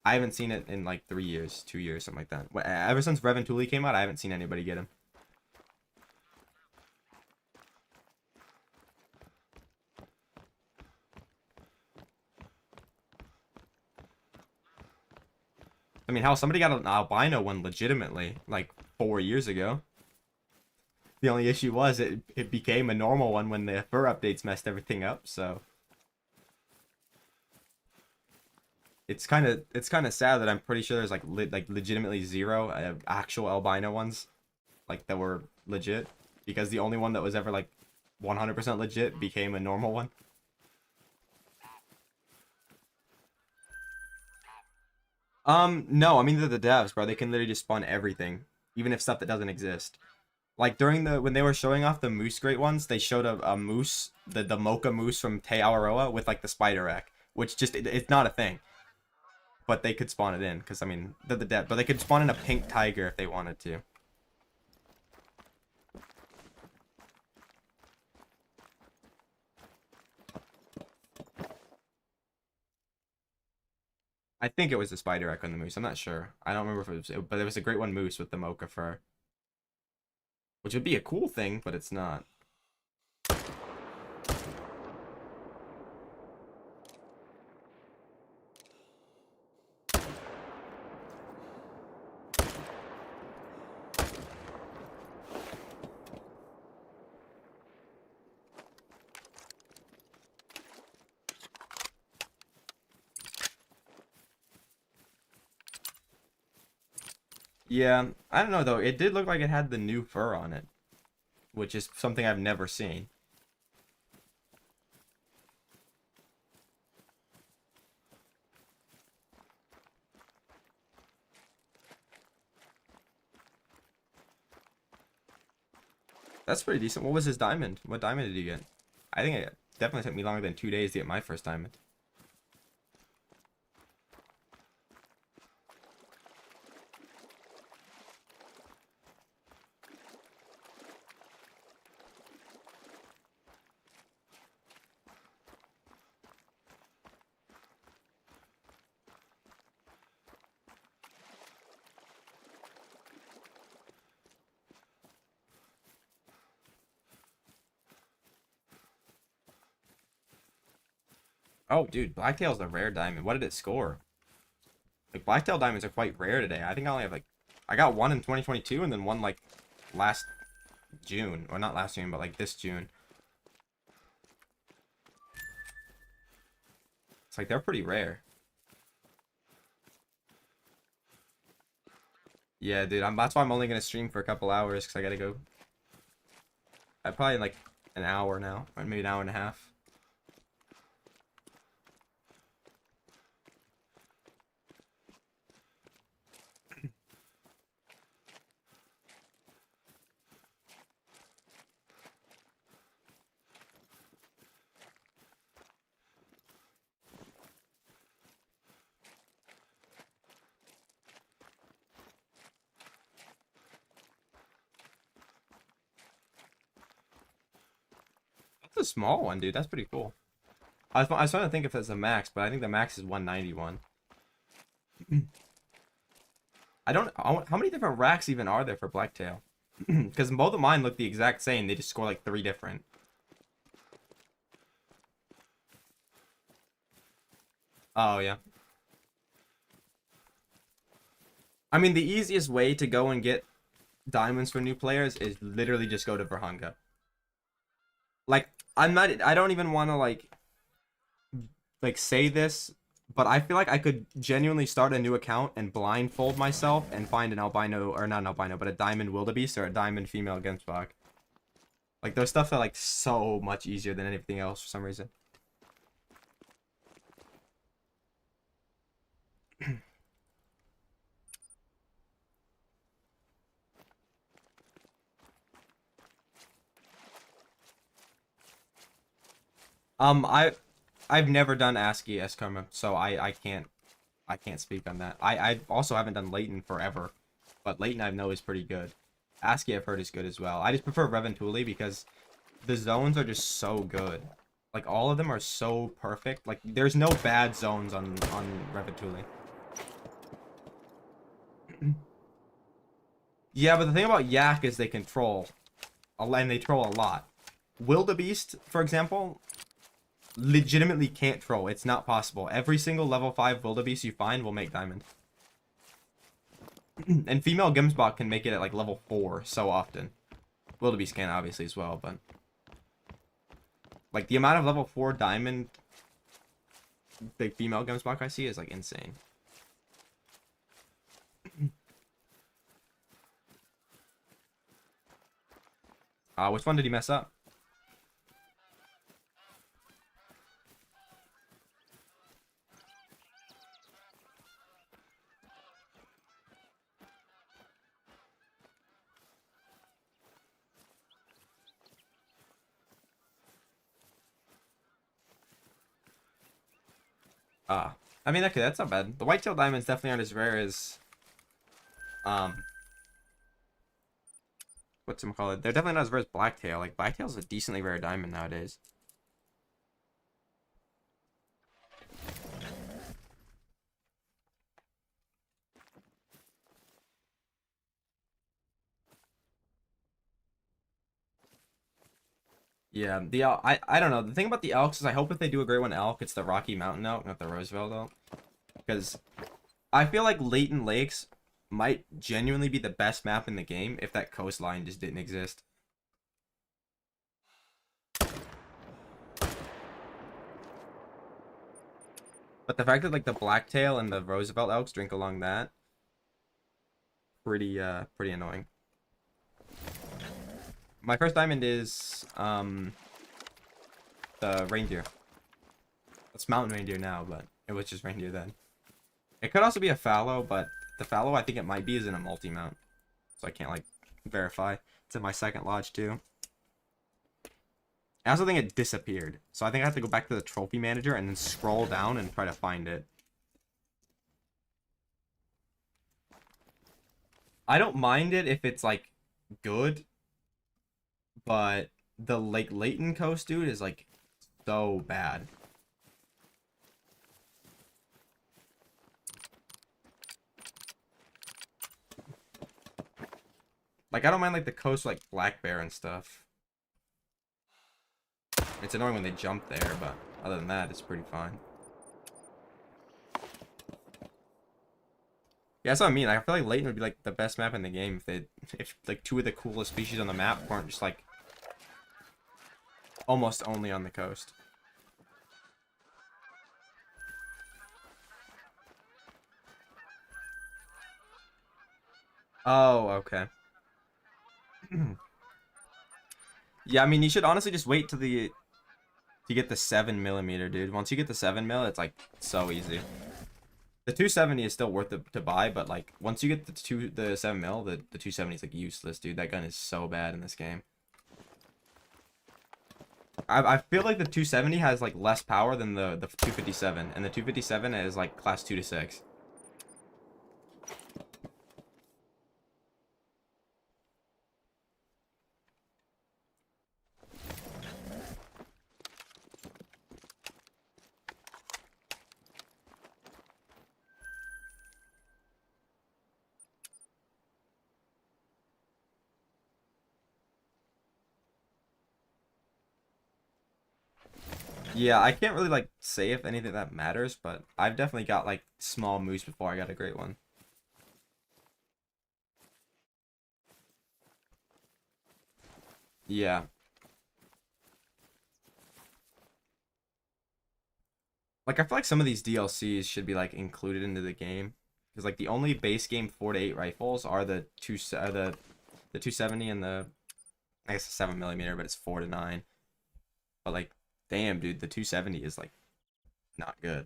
I haven't seen it in like 3 years, 2 years, something like that. Ever since Revan Tooley came out, I haven't seen anybody get him. I mean, hell, somebody got an albino one legitimately like 4 years ago. The only issue was it became a normal one when the fur updates messed everything up. So it's kind of sad that I'm pretty sure there's like legitimately zero actual albino ones like that were legit, because the only one that was ever like 100% legit became a normal one. No, I mean they're the devs, bro. They can literally just spawn everything, even if stuff that doesn't exist. Like during the when they were showing off the moose great ones, they showed a moose, the mocha moose from Te Awaroa with like the spider rack, which just it's not a thing. But they could spawn it in because I mean they're the dev, but they could spawn in a pink tiger if they wanted to. I think it was the spider rack on the moose. I'm not sure. I don't remember if it was, but it was a great one moose with the mocha fur, which would be a cool thing, but it's not. Yeah, I don't know though. It did look like it had the new fur on it, which is something I've never seen. That's pretty decent. What was his diamond? What diamond did he get? I think it definitely took me longer than 2 days to get my first diamond. Oh, dude, Blacktail's a rare diamond. What did it score? Like, Blacktail diamonds are quite rare today. I think I only have like, I got one in 2022 and then one like last June. Or not last June, but like this June. It's like they're pretty rare. Yeah, dude. That's why I'm only gonna stream for a couple hours because I gotta go. I probably like an hour now, or maybe an hour and a half. That's a small one, dude. That's pretty cool. I was trying to think if it's a max, but I think the max is 191. How many different racks even are there for Blacktail? Because both of mine look the exact same. They just score like 3 different. Oh, yeah. I mean, the easiest way to go and get diamonds for new players is literally just go to Verhanga. Like, I don't even want to like say this, but I feel like I could genuinely start a new account and blindfold myself and find an albino, or not an albino, but a diamond wildebeest or a diamond female gemsbok. Like, those stuff are like so much easier than anything else for some reason. Um, I I've never done ASCII S Karma, so I can't speak on that. I also haven't done Leighton forever, but Leighton I know is pretty good. ASCII I've heard is good as well. I just prefer Reventuli because the zones are just so good. Like, all of them are so perfect. Like, there's no bad zones on Reventuli. Yeah, but the thing about Yak is they control, and they troll a lot. Wildebeest, for example, legitimately can't troll. It's not possible. Every single level 5 wildebeest you find will make diamond. And female Gemsbok can make it at like level 4 so often. Wildebeest can obviously as well, but like the amount of level 4 diamond the female Gemsbok I see is like insane. Which one did he mess up? I mean, okay, that's not bad. The whitetail diamonds definitely aren't as rare as, um, whatchamacallit. They're definitely not as rare as blacktail. Like, blacktail's a decently rare diamond nowadays. Yeah, I don't know. The thing about the elks is I hope if they do a great one elk, it's the Rocky Mountain elk, not the Roosevelt elk. Because I feel like Leighton Lakes might genuinely be the best map in the game if that coastline just didn't exist. But the fact that like the blacktail and the Roosevelt elks drink along that, pretty annoying. My first diamond is the reindeer. It's mountain reindeer now, but it was just reindeer then. It could also be a fallow, but the fallow I think it might be is in a multi-mount. So I can't like verify. It's in my second lodge too. I also think it disappeared. So I think I have to go back to the trophy manager and then scroll down and try to find it. I don't mind it if it's like good, but the Lake Leighton coast dude is like so bad. Like, I don't mind like the coast like black bear and stuff. It's annoying when they jump there, but other than that, it's pretty fine. Yeah, that's what I mean. I feel like Leighton would be like the best map in the game if like 2 of the coolest species on the map weren't just like almost only on the coast. Oh, okay. Yeah, I mean, you should honestly just wait to get the 7 millimeter, dude. Once you get the 7 mil, it's like so easy. The 270 is still worth it to buy, but like once you get the 7 mil, the 270 is like useless, dude. That gun is so bad in this game. I feel like the 270 has like less power than the 257, and the 257 is like class 2 to 6. Yeah, I can't really like say if anything that matters, but I've definitely got like small moves before I got a great one. Yeah. Like I feel like some of these DLCs should be like included into the game because like the only base game 4 to 8 rifles are the 270 and the I guess 7 millimeter, but it's 4 to 9. But like, damn, dude, the 270 is like not good.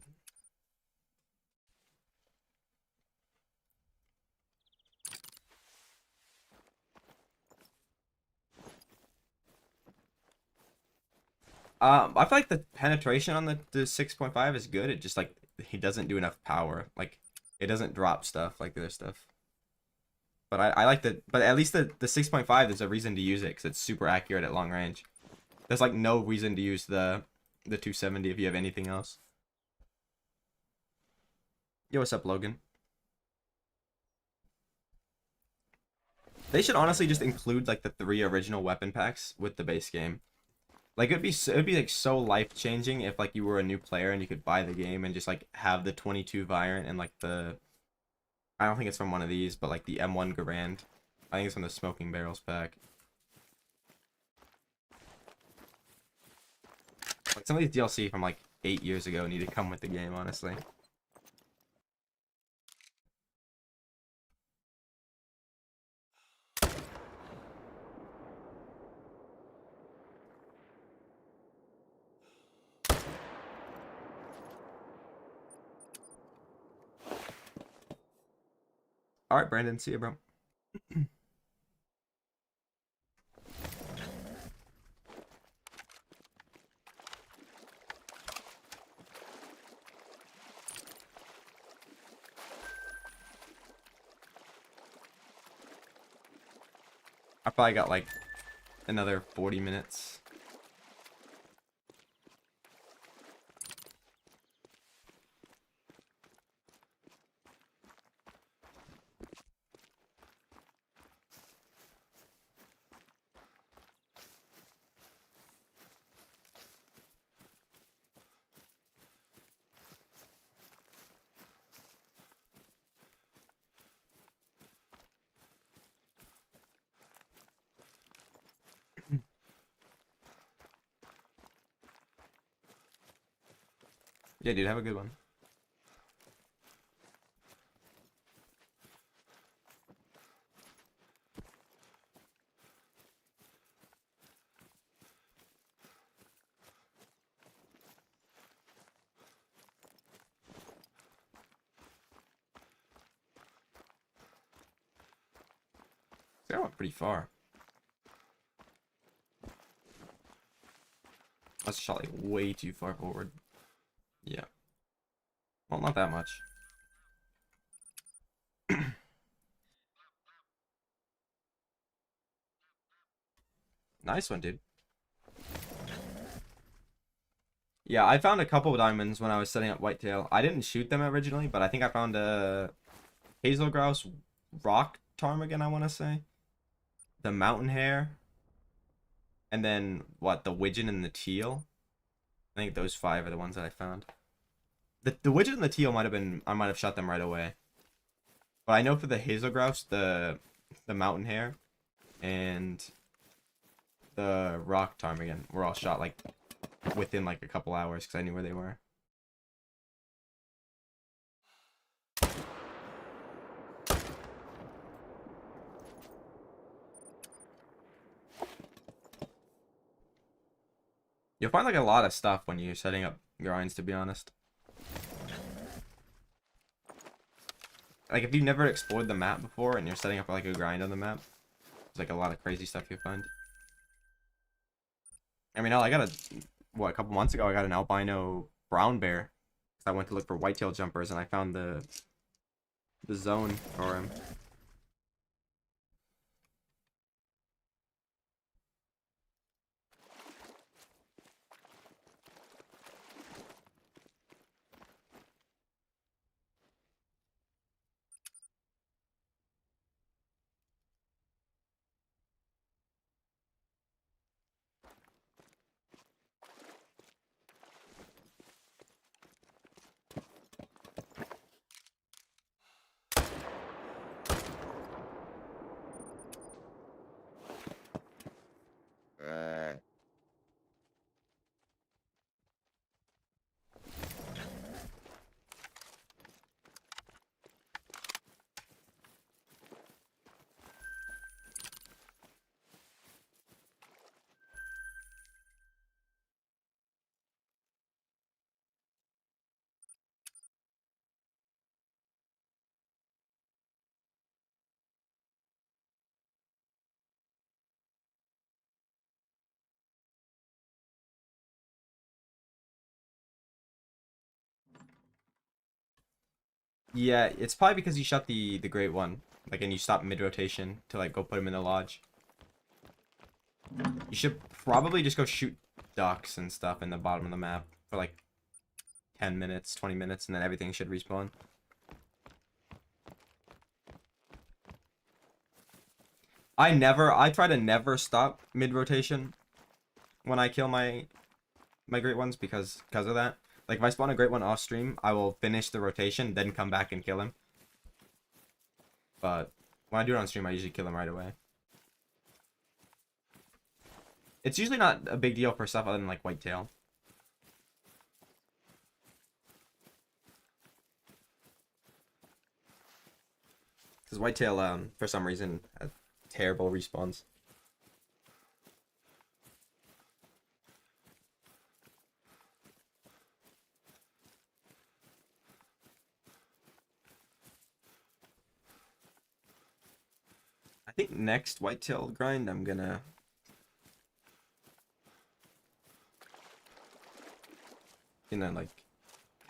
I feel like the penetration on the 6.5 is good. It just like he doesn't do enough power. Like it doesn't drop stuff like the other stuff. But I like but at least the 6.5 there's a reason to use it because it's super accurate at long range. There's like no reason to use the 270 if you have anything else. Yo, what's up, Logan? They should honestly just include like the 3 original weapon packs with the base game. Like it'd be like so life changing if like you were a new player and you could buy the game and just like have the 22 Virant and like the I don't think it's from one of these, but like the M1 Garand. I think it's from the Smoking Barrels pack. Like some of these DLC from like 8 years ago need to come with the game, honestly. All right, Brandon, see you, bro. I probably got like another 40 minutes. Yeah, dude, have a good one. That went pretty far. That's shot like way too far forward. Yeah. Well, not that much. Nice one, dude. Yeah, I found a couple of diamonds when I was setting up whitetail. I didn't shoot them originally, but I think I found a hazel grouse rock ptarmigan, I want to say. The mountain hare. And then, what, the widgeon and the teal? I think those 5 are the ones that I found. The widgeon and the teal might have been, I might have shot them right away. But I know for the hazel grouse, the mountain hare, and the rock ptarmigan were all shot like within like a couple hours because I knew where they were. You'll find like a lot of stuff when you're setting up grinds, to be honest. Like if you've never explored the map before and you're setting up like a grind on the map, there's like a lot of crazy stuff you'll find. I mean, I got a couple months ago I got an albino brown bear. I went to look for whitetail jumpers and I found the zone for him. Yeah, it's probably because you shot the great one, like, and you stopped mid rotation to like go put him in the lodge. You should probably just go shoot ducks and stuff in the bottom of the map for like 10 minutes, 20 minutes, and then everything should respawn. I try to never stop mid rotation when I kill my great ones because of that. Like if I spawn a great one off stream, I will finish the rotation, then come back and kill him. But when I do it on stream, I usually kill him right away. It's usually not a big deal for stuff other than like whitetail. Because whitetail, for some reason, has terrible respawns. I think next whitetail grind, I'm gonna like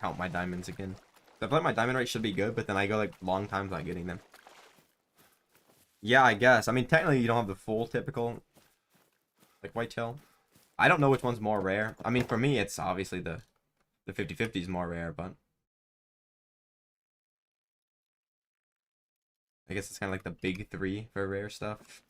count my diamonds again. I feel like my diamond rate should be good, but then I go like long times without getting them. Yeah, I guess. I mean, technically you don't have the full typical like whitetail. I don't know which one's more rare. I mean, for me, it's obviously the 50/50 is more rare, but I guess it's kind of like the big three for rare stuff.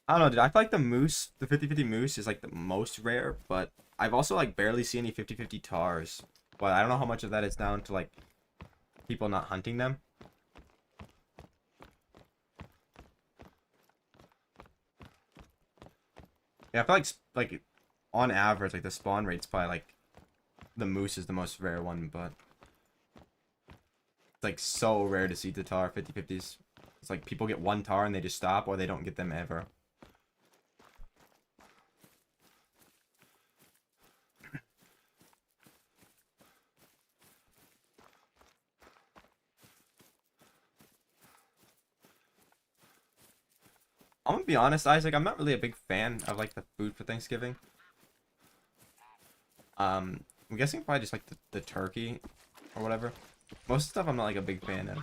I don't know, dude. I feel like the moose, the 50/50 moose is like the most rare, but I've also like barely seen any 50/50 tars. But I don't know how much of that is down to like people not hunting them. Yeah, I feel like on average, like the spawn rate's probably like the moose is the most rare one, but it's like so rare to see the tar 50/50s. It's like people get one tar and they just stop, or they don't get them ever. I'm gonna be honest, Isaac, I'm not really a big fan of like the food for Thanksgiving. I'm guessing probably just like the turkey or whatever. Most stuff I'm not like a big fan of.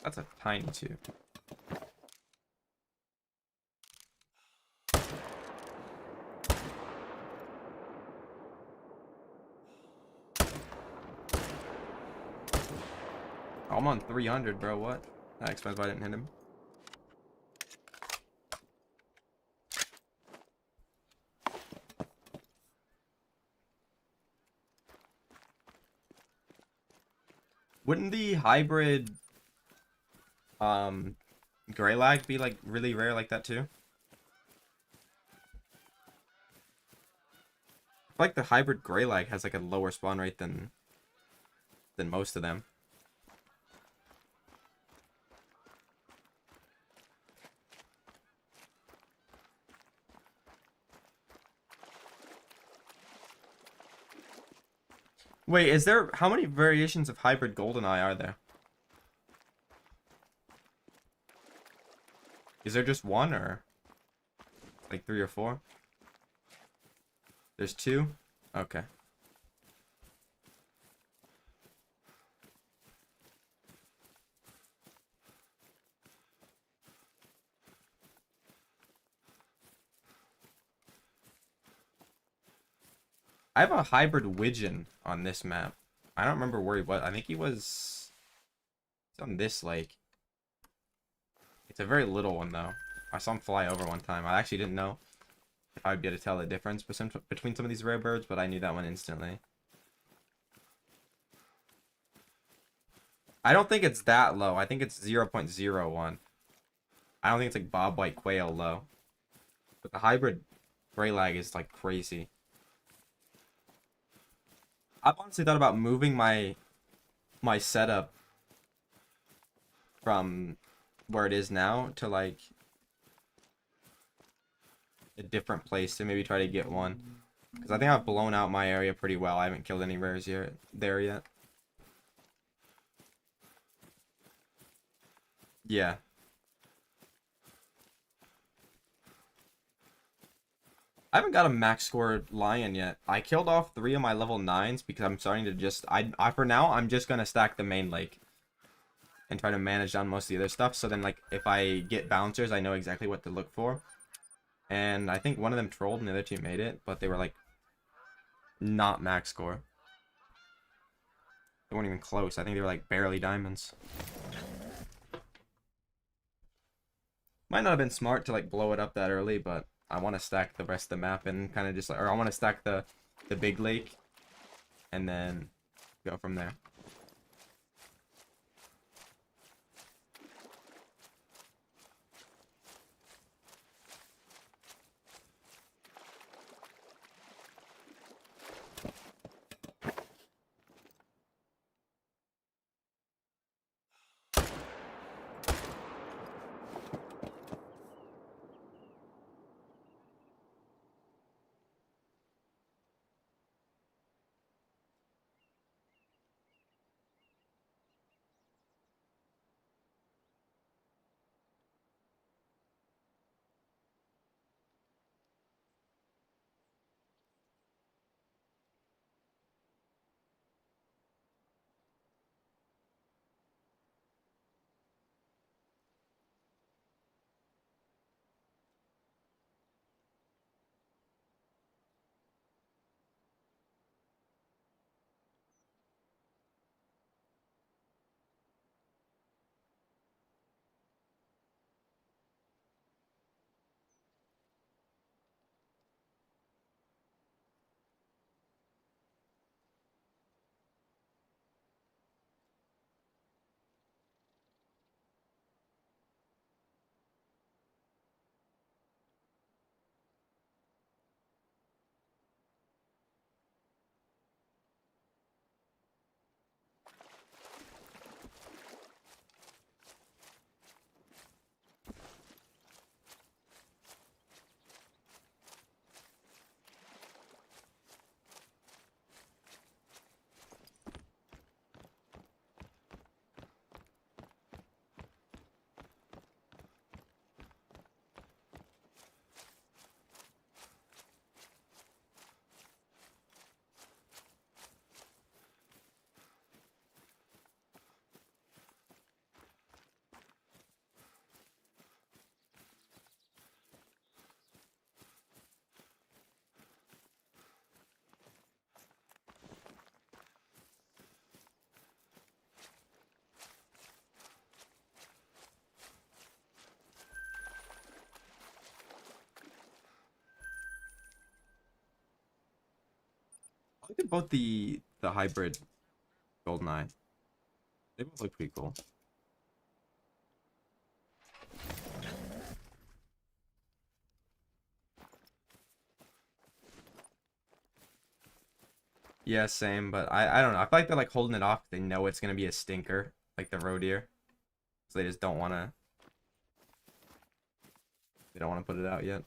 That's a tiny two. Oh, I'm on 300, bro. What? That explains why I didn't hit him. Wouldn't the hybrid gray lag be like really rare like that too? I feel like the hybrid gray lag has like a lower spawn rate than most of them. Wait, is there how many variations of hybrid GoldenEye are there? Is there just one or like 3 or 4? There's 2? Okay. I have a hybrid widgeon on this map. I don't remember where he was. I think he was on this lake. It's a very little one though. I saw him fly over one time. I actually didn't know if I'd be able to tell the difference between some of these rare birds, but I knew that one instantly. I don't think it's that low. I think it's 0.01. I don't think it's like bob white quail low. But the hybrid gray lag is like crazy. I've honestly thought about moving my setup from where it is now to like a different place to maybe try to get one. Because I think I've blown out my area pretty well. I haven't killed any rares there yet. Yeah. I haven't got a max score lion yet. I killed off 3 of my level 9s because I'm starting to just... for now, I'm just going to stack the main lake. And try to manage down most of the other stuff. So then, like, if I get bouncers, I know exactly what to look for. And I think one of them trolled and the other two made it. But they were, like, not max score. They weren't even close. I think they were, like, barely diamonds. Might not have been smart to, like, blow it up that early, but I want to stack the rest of the map and kind of just, like, or I want to stack the big lake and then go from there. look at both the hybrid Goldeneye. They both look pretty cool. Yeah, same, but I don't know. I feel like they're like holding it off. They know it's gonna be a stinker, like the roe deer. So they just don't wanna put it out yet.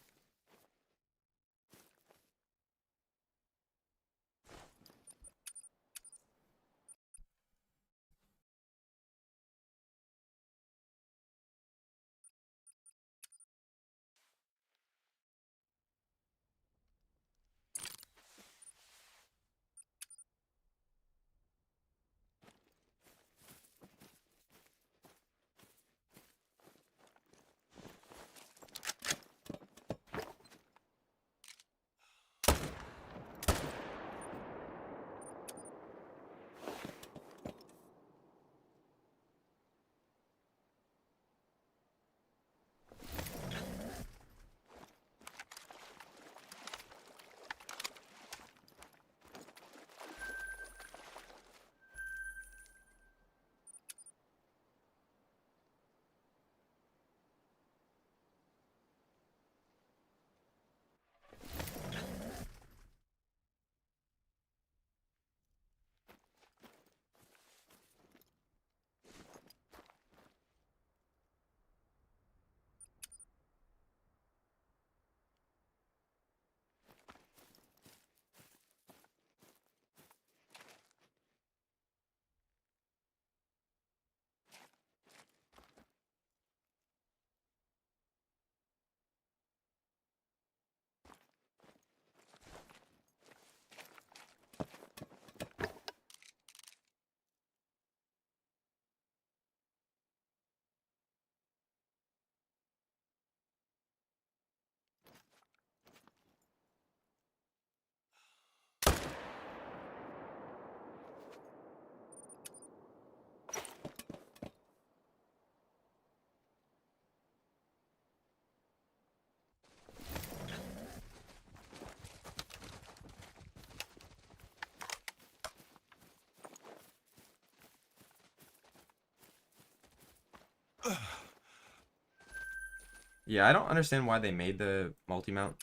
Yeah, I don't understand why they made the multi-mount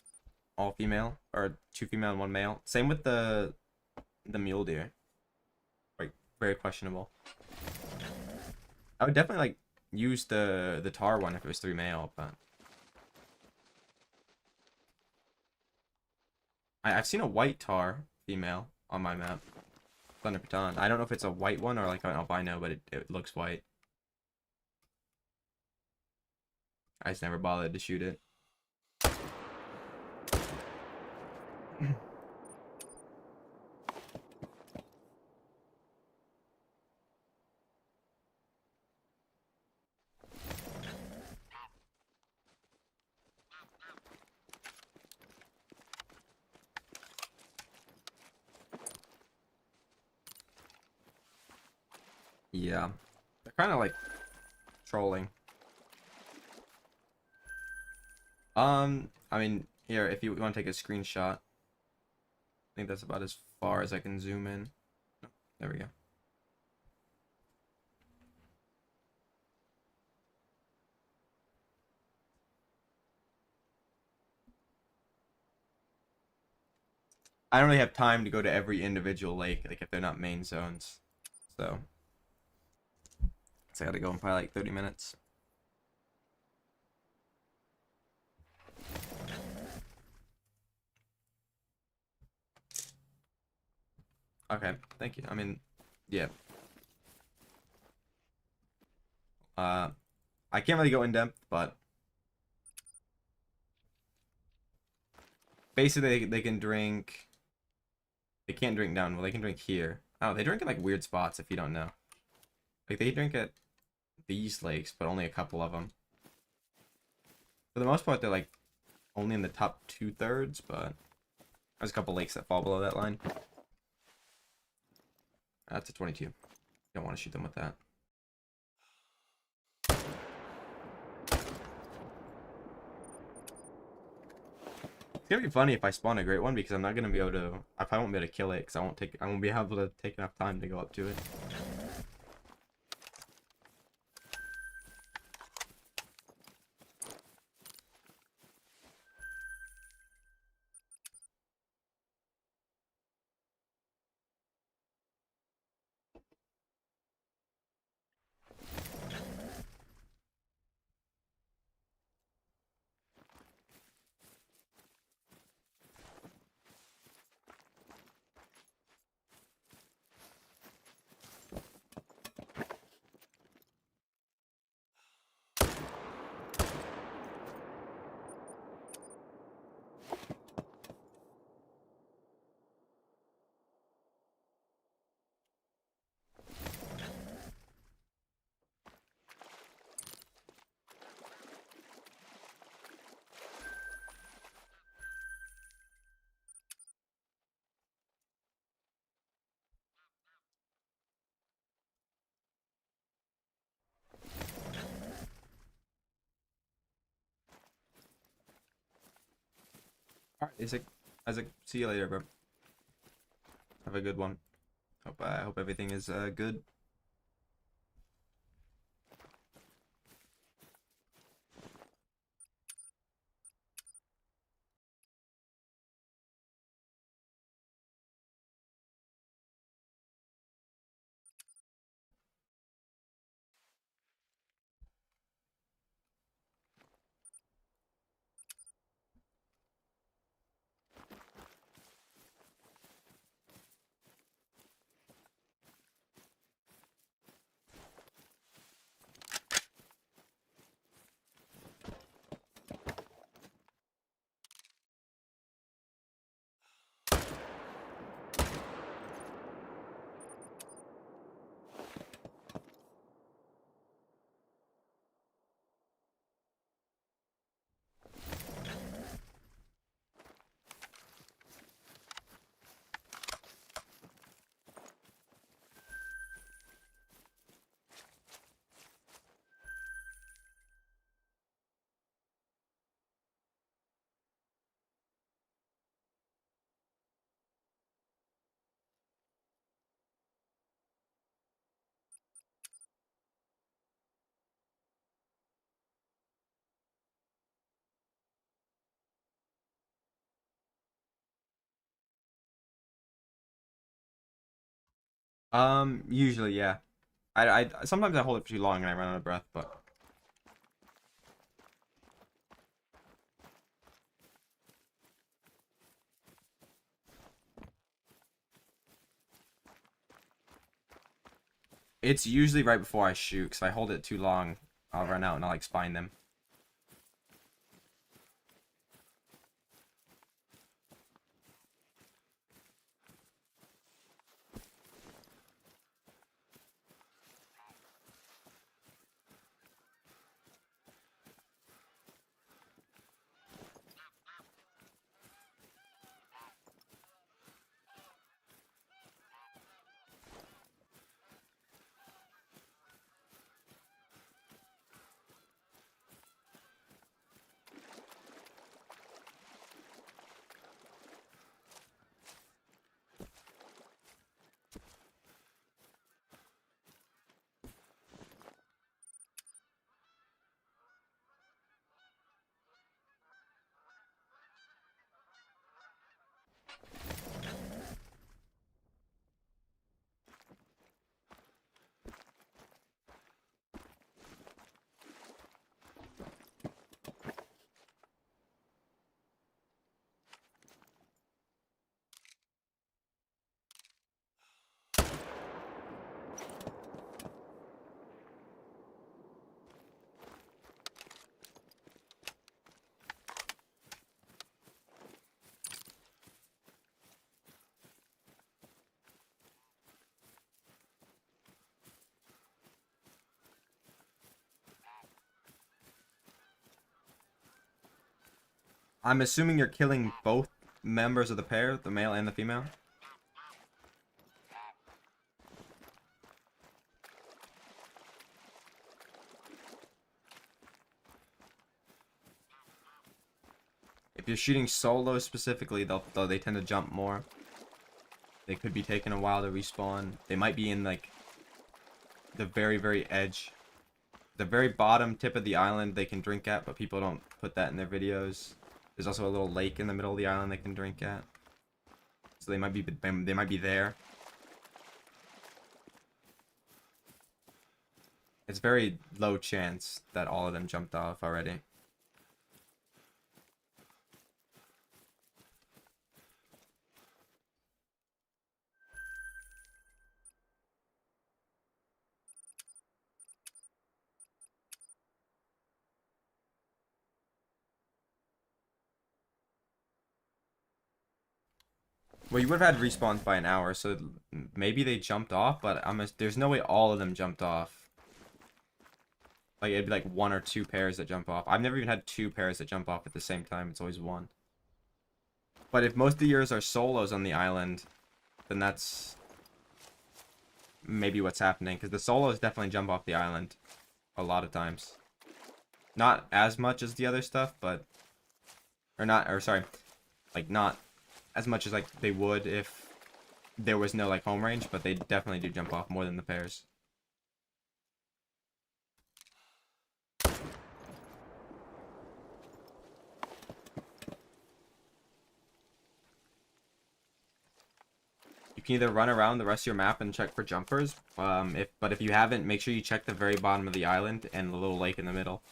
all female or 2 female and 1 male. Same with the mule deer. Like very questionable. I would definitely like use the tar one if it was 3 male, but I've seen a white tar female on my map. Thunder Baton. I don't know if it's a white one or like an albino, but it looks white. I just never bothered to shoot it. Yeah. They're kind of like trolling. I mean, here, if you want to take a screenshot, I think that's about as far as I can zoom in. There we go. I don't really have time to go to every individual lake, like if they're not main zones. So I gotta go in probably like 30 minutes. Okay, thank you. I mean, yeah. I can't really go in depth, but basically they can drink. They can't drink down. Well, they can drink here. Oh, they drink in like weird spots if you don't know. Like they drink at these lakes, but only a couple of them. For the most part, they're like only in the top 2/3, but there's a couple lakes that fall below that line. That's a 22. You don't want to shoot them with that. It's gonna be funny if I spawn a great one because I'm not gonna be able to. I probably won't be able to kill it because I won't be able to take enough time to go up to it. All right, Isaac, see you later, bro. Have a good one. Hope everything is good. Usually, yeah. I sometimes I hold it for too long and I run out of breath, but it's usually right before I shoot. Because if I hold it too long, I'll run out and I'll like spine them. I'm assuming you're killing both members of the pair, the male and the female. If you're shooting solo specifically, they tend to jump more. They could be taking a while to respawn. They might be in like the very edge, the very bottom tip of the island they can drink at, but people don't put that in their videos. There's also a little lake in the middle of the island they can drink at, so they might be there. It's very low chance that all of them jumped off already. Well, you would have had respawns by an hour, so maybe they jumped off, but there's no way all of them jumped off. Like, it'd be like 1 or 2 pairs that jump off. I've never even had 2 pairs that jump off at the same time. It's always 1. But if most of yours are solos on the island, then that's maybe what's happening. Because the solos definitely jump off the island a lot of times. Not as much as the other stuff, but... sorry. Like, not as much as, like, they would if there was no, like, home range, but they definitely do jump off more than the pairs. You can either run around the rest of your map and check for jumpers, but if you haven't, make sure you check the very bottom of the island and the little lake in the middle.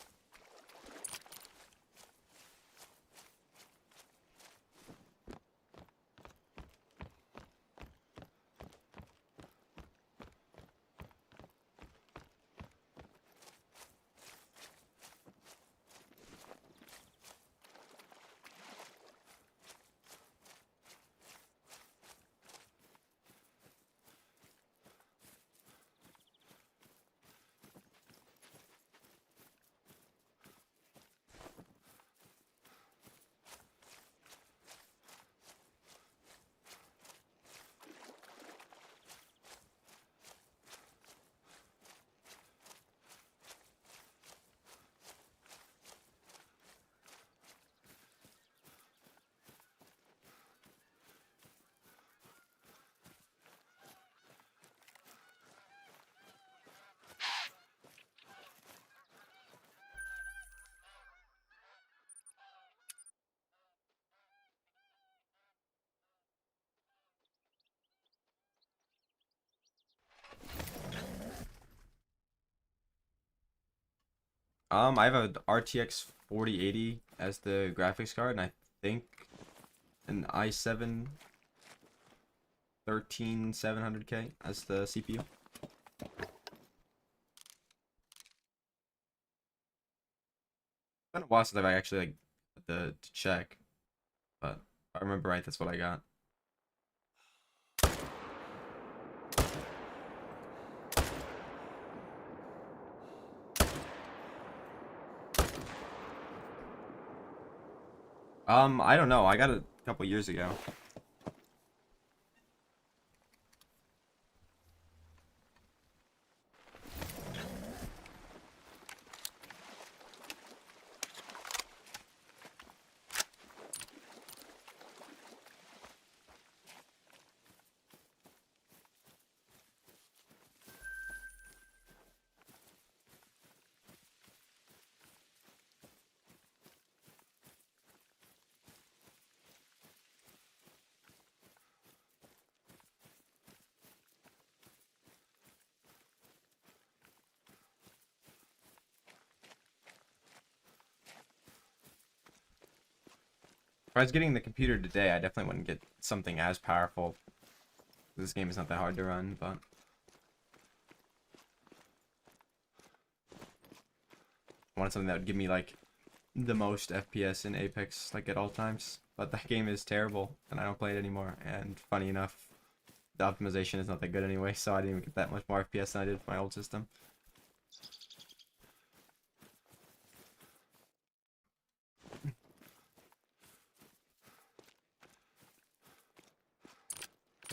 I have a RTX 4080 as the graphics card, and I think an i7 13700K as the CPU. It's been a while since I've actually like to check, but if I remember right, that's what I got. I don't know. I got it a couple years ago. If I was getting the computer today, I definitely wouldn't get something as powerful. This game is not that hard to run, but... I wanted something that would give me, like, the most FPS in Apex, like, at all times. But that game is terrible, and I don't play it anymore. And funny enough, the optimization is not that good anyway, so I didn't even get that much more FPS than I did with my old system.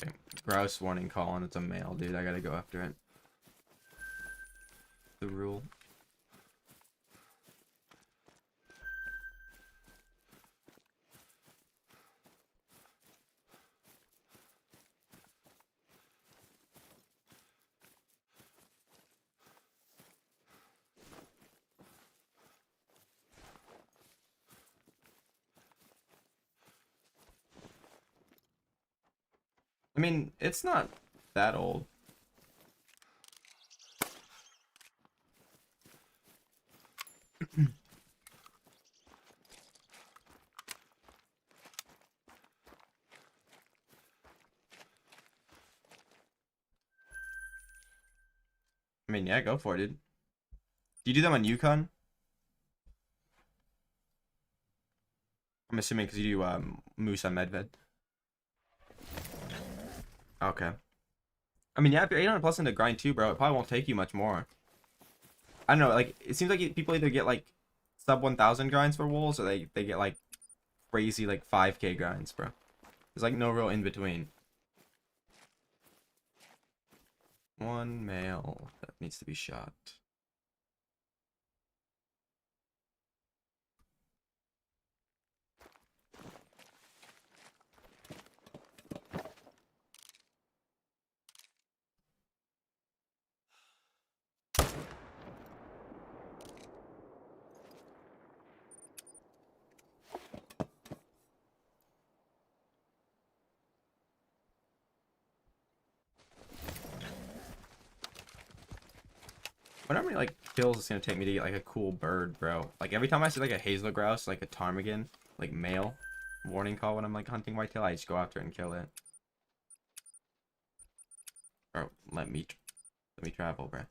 Okay, grouse warning calling. It's a male, dude. I gotta go after it. The rule. I mean, it's not that old. I mean, yeah, go for it, dude. Do you do them on Yukon? I'm assuming because you do Moose on Medved. Okay. I mean, yeah, if you're 800 plus into grind too, bro, it probably won't take you much more. I don't know, like, it seems like people either get, like, sub 1,000 grinds for wolves, or they get, like, crazy, like, 5K grinds, bro. There's, like, no real in-between. One male that needs to be shot. Whenever many, like, kills it's gonna take me to get, like, a cool bird, bro? Like, every time I see, like, a hazel grouse, like, a ptarmigan, like, male, warning call when I'm, like, hunting whitetail, I just go after it and kill it. Bro, let me travel, bro.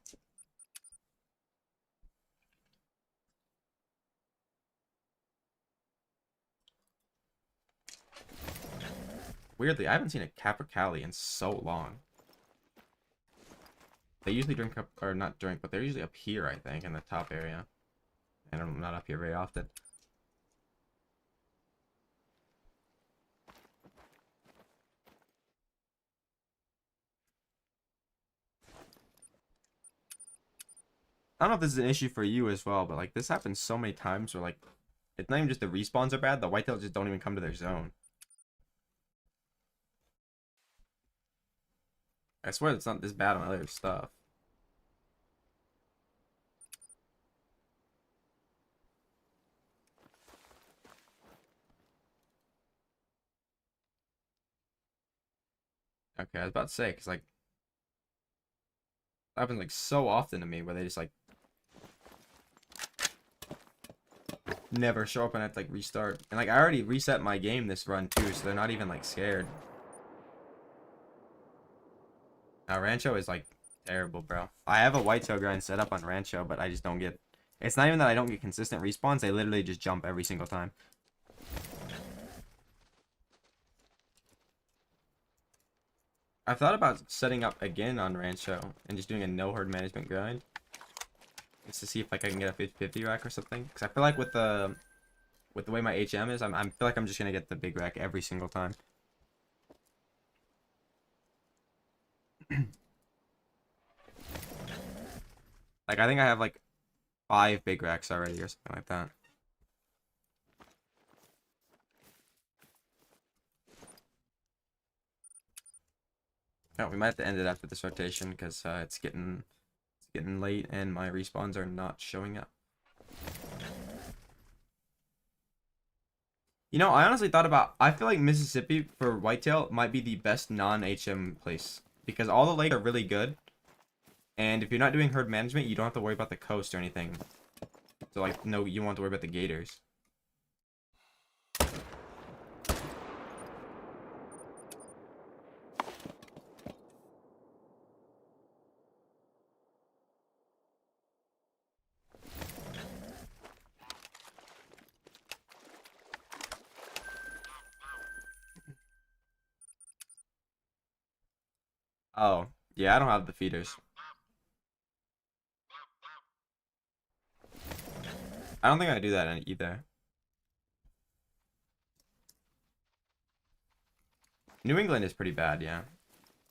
Weirdly, I haven't seen a capercaillie in so long. They usually drink up, or not drink, but they're usually up here, I think, in the top area. And I'm not up here very often. I don't know if this is an issue for you as well, but, like, this happens so many times where, like, it's not even just the respawns are bad, the whitetails just don't even come to their zone. I swear it's not this bad on other stuff. Okay, I was about to say, because, like, it happens, like, so often to me where they just, like, never show up and I have to, like, restart. And, like, I already reset my game this run, too, so they're not even, like, scared. Now, Rancho is, like, terrible, bro. I have a whitetail grind set up on Rancho, but I just don't get... It's not even that I don't get consistent respawns, they literally just jump every single time. I've thought about setting up again on Rancho and just doing a no herd management grind. Just to see if, like, I can get a 50-50 rack or something. Because I feel like with the way my HM is, I feel like I'm just going to get the big rack every single time. Like, I think I have, like, 5 big racks already or something like that. Oh, we might have to end it after this rotation because it's getting late and my respawns are not showing up. You know, I honestly thought about... I feel like Mississippi for whitetail might be the best non-HM place. Because all the lakes are really good. And if you're not doing herd management, you don't have to worry about the coast or anything. So, like, no, you don't have to worry about the gators. Oh, yeah, I don't have the feeders. I don't think I do that either. New England is pretty bad, yeah.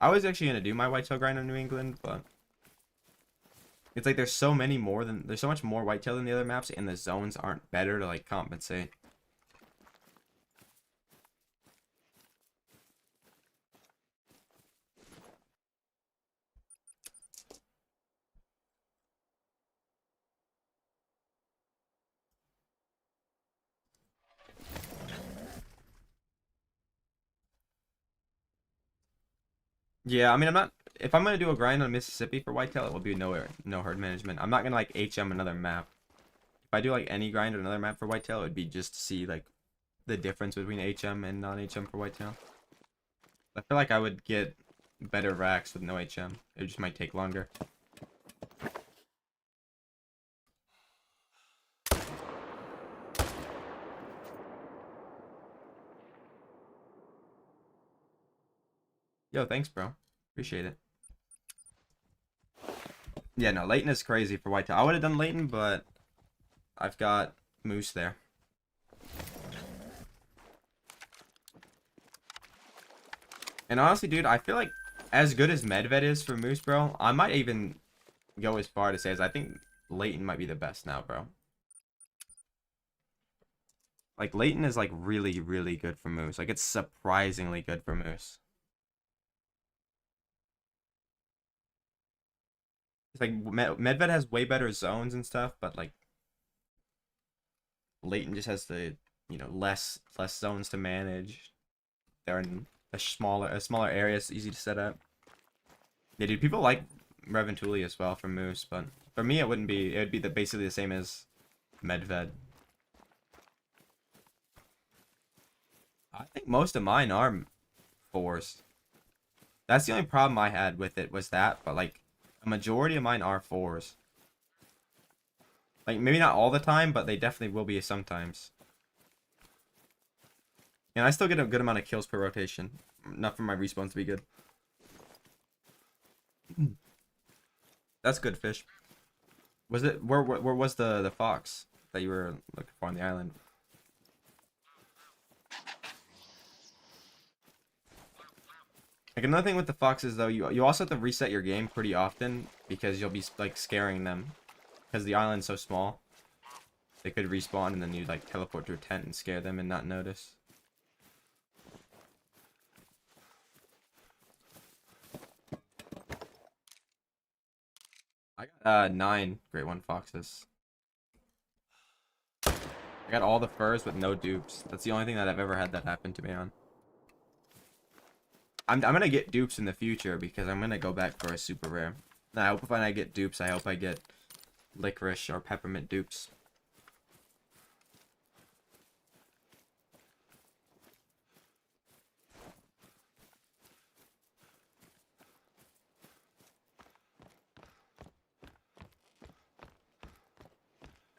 I was actually going to do my whitetail grind on New England, but... It's like there's so much more whitetail than the other maps, and the zones aren't better to, like, compensate. Yeah, I mean, I'm not. If I'm gonna do a grind on Mississippi for whitetail, it will be no herd management. I'm not gonna like HM another map. If I do like any grind on another map for whitetail, it would be just to see like the difference between HM and non-HM for whitetail. I feel like I would get better racks with no HM. It just might take longer. Yo, thanks, bro. Appreciate it. Yeah, no, Leighton is crazy for whitetail. I would have done Leighton, but I've got moose there. And honestly, dude, I feel like as good as Medved is for moose, bro, I might even go as far to say as I think Leighton might be the best now, bro. Like, Leighton is, like, really, really good for moose. Like, it's surprisingly good for moose. It's like, Medved has way better zones and stuff, but, like, Leighton just has the, you know, less zones to manage. They're in a smaller area, it's easy to set up. Yeah, dude, people like Reventuli as well for moose, but for me, it wouldn't be, it would be basically the same as Medved. I think most of mine are 4s. That's the only problem I had with it was that, but like a majority of mine are 4s. Like maybe not all the time, but they definitely will be sometimes. And I still get a good amount of kills per rotation. Enough for my respawns to be good. That's good fish. Was it where was the fox that you were looking for on the island? Like another thing with the foxes though, you also have to reset your game pretty often because you'll be like scaring them because the island's so small. They could respawn and then you like teleport to a tent and scare them and not notice. I got 9 Great One foxes. I got all the furs with no dupes. That's the only thing that I've ever had that happen to me on. I'm gonna get dupes in the future because I'm gonna go back for a super rare. And I hope when I get dupes, I hope I get licorice or peppermint dupes.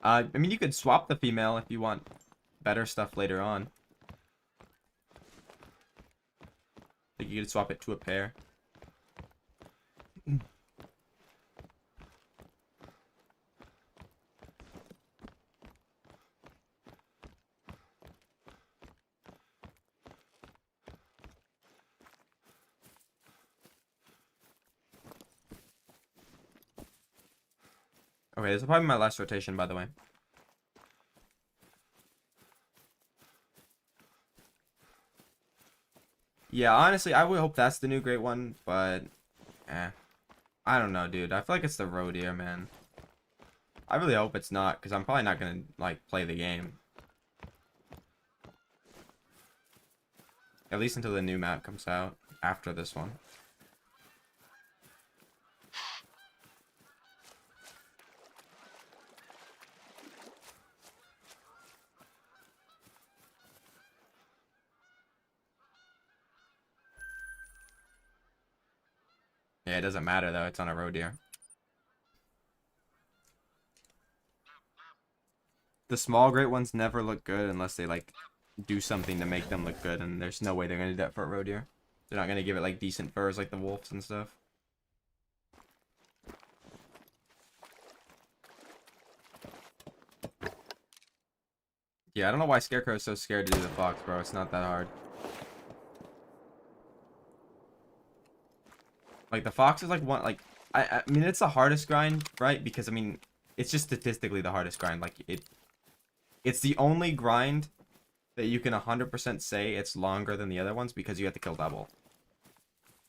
I mean, you could swap the female if you want better stuff later on. Like you could swap it to a pair. Okay, this is probably my last rotation, by the way. Yeah, honestly, I would hope that's the new Great One, but I don't know, dude. I feel like it's the roe deer, man. I really hope it's not, because I'm probably not gonna like play the game. At least until the new map comes out after this one. Yeah, it doesn't matter though, it's on a roe deer. The small Great Ones never look good unless they like do something to make them look good, and there's no way they're gonna do that for a roe deer. They're not gonna give it like decent furs like the wolves and stuff. Yeah, I don't know why Scarecrow is so scared to do the fox, bro. It's not that hard. Like the fox is like one like I mean it's the hardest grind, right? Because I mean it's just statistically the hardest grind. Like it's the only grind that you can 100% say it's longer than the other ones because you have to kill double.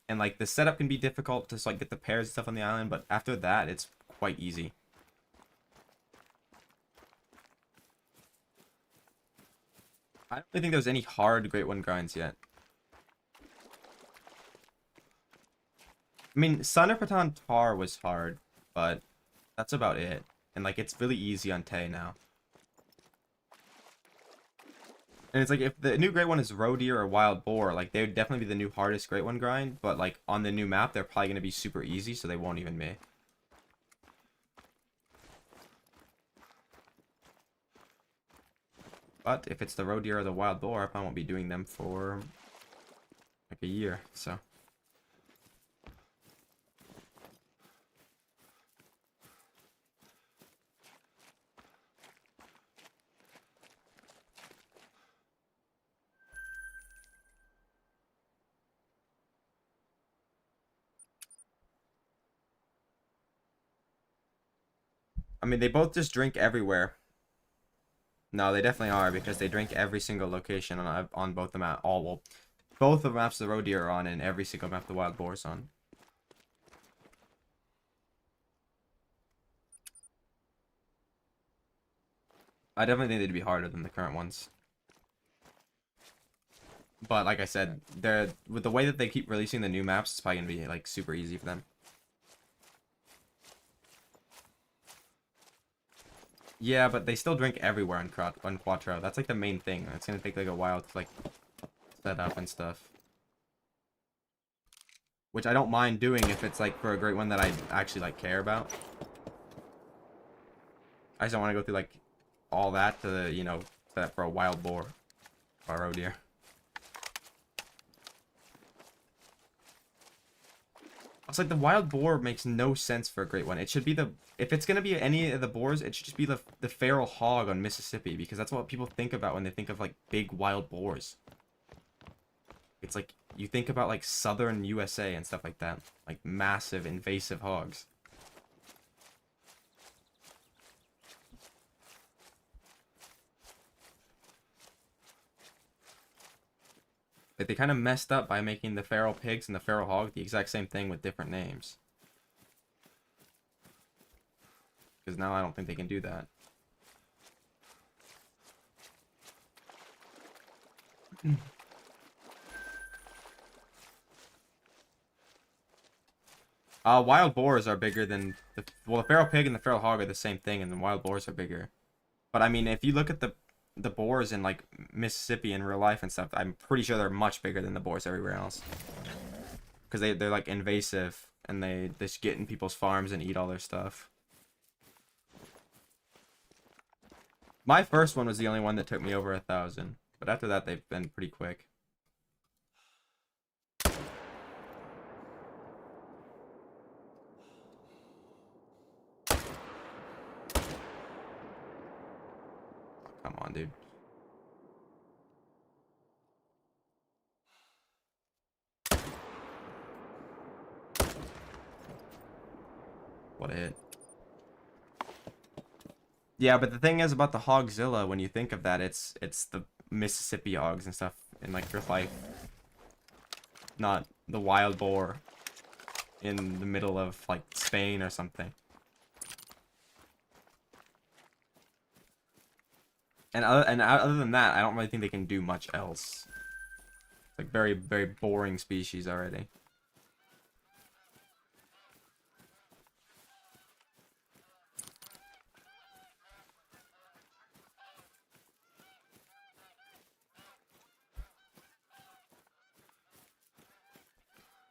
And like the setup can be difficult to like get the pairs and stuff on the island, but after that it's quite easy. I don't really think there's any hard Great One grinds yet. I mean, Son of Patan Tar was hard, but that's about it. And like, it's really easy on Tay now. And it's like, if the new great one is roe deer or wild boar, like, they would definitely be the new hardest great one grind. But like, on the new map, they're probably gonna be super easy, so they won't even be. But if it's the roe deer or the wild boar, I probably won't be doing them for like a year, so. I mean, they both just drink everywhere. No, they definitely are, because they drink every single location on both the map. All, well, both of the maps the roe deer are on, and every single map the wild boar is on. I definitely think they'd be harder than the current ones. But like I said, they're with the way that they keep releasing the new maps, it's probably gonna be like super easy for them. Yeah, but they still drink everywhere on Quattro. That's like the main thing. It's gonna take like a while to like set up and stuff. Which I don't mind doing if it's like for a great one that I actually like care about. I just don't want to go through like all that to, you know, set up for a wild boar or roe deer. It's like the wild boar makes no sense for a great one. It should be if it's gonna be any of the boars, it should just be the feral hog on Mississippi, because that's what people think about when they think of like big wild boars. It's like you think about like southern USA and stuff like that, like massive invasive hogs. But they kind of messed up by making the feral pigs and the feral hog the exact same thing with different names. Because now I don't think they can do that. Wild boars are bigger than the feral pig and the feral hog are the same thing, and the wild boars are bigger. But I mean, if you look at the boars in like Mississippi in real life and stuff, I'm pretty sure they're much bigger than the boars everywhere else. Because they're like invasive, and they just get in people's farms and eat all their stuff. My first one was the only one that took me over 1,000, but after that they've been pretty quick. Come on, dude. What a hit. Yeah, but the thing is about the Hogzilla, when you think of that, it's the Mississippi hogs and stuff in like real life. Not the wild boar in the middle of like Spain or something. And other than that, I don't really think they can do much else. It's like very, very boring species already.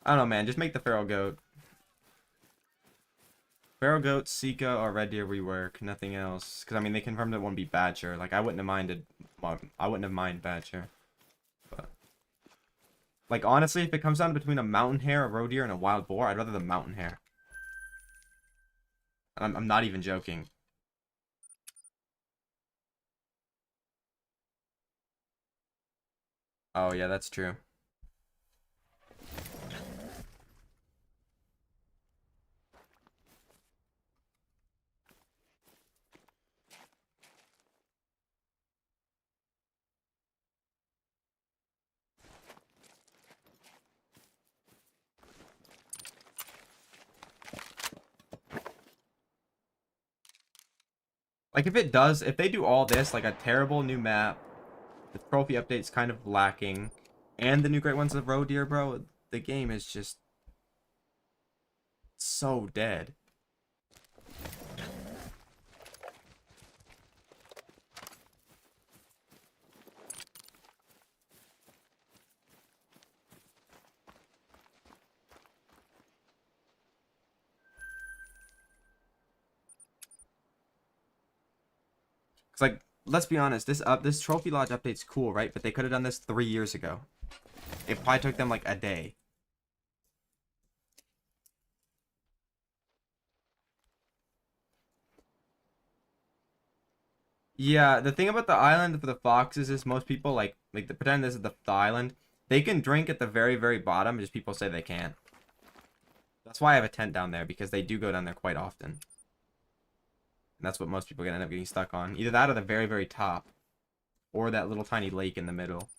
I don't know, man. Just make the feral goat. Feral goat, Sika, or red deer rework. Nothing else. Because I mean, they confirmed it won't be Badger. Like I wouldn't have minded. Well, I wouldn't have minded Badger. But like honestly, if it comes down between a mountain hare, a roe deer, and a wild boar, I'd rather the mountain hare. I'm not even joking. Oh yeah, that's true. Like if they do all this, like a terrible new map, the trophy update's kind of lacking, and the new great ones of roe deer, bro, the game is just so dead. It's like, let's be honest, this Trophy Lodge update's cool, right? But they could have done this 3 years ago. It probably took them like a day. Yeah, the thing about the island for the foxes is most people like the pretend this is the island. They can drink at the very, very bottom, just people say they can't. That's why I have a tent down there, because they do go down there quite often. And that's what most people are gonna end up getting stuck on. Either that or the very, very top. Or that little tiny lake in the middle.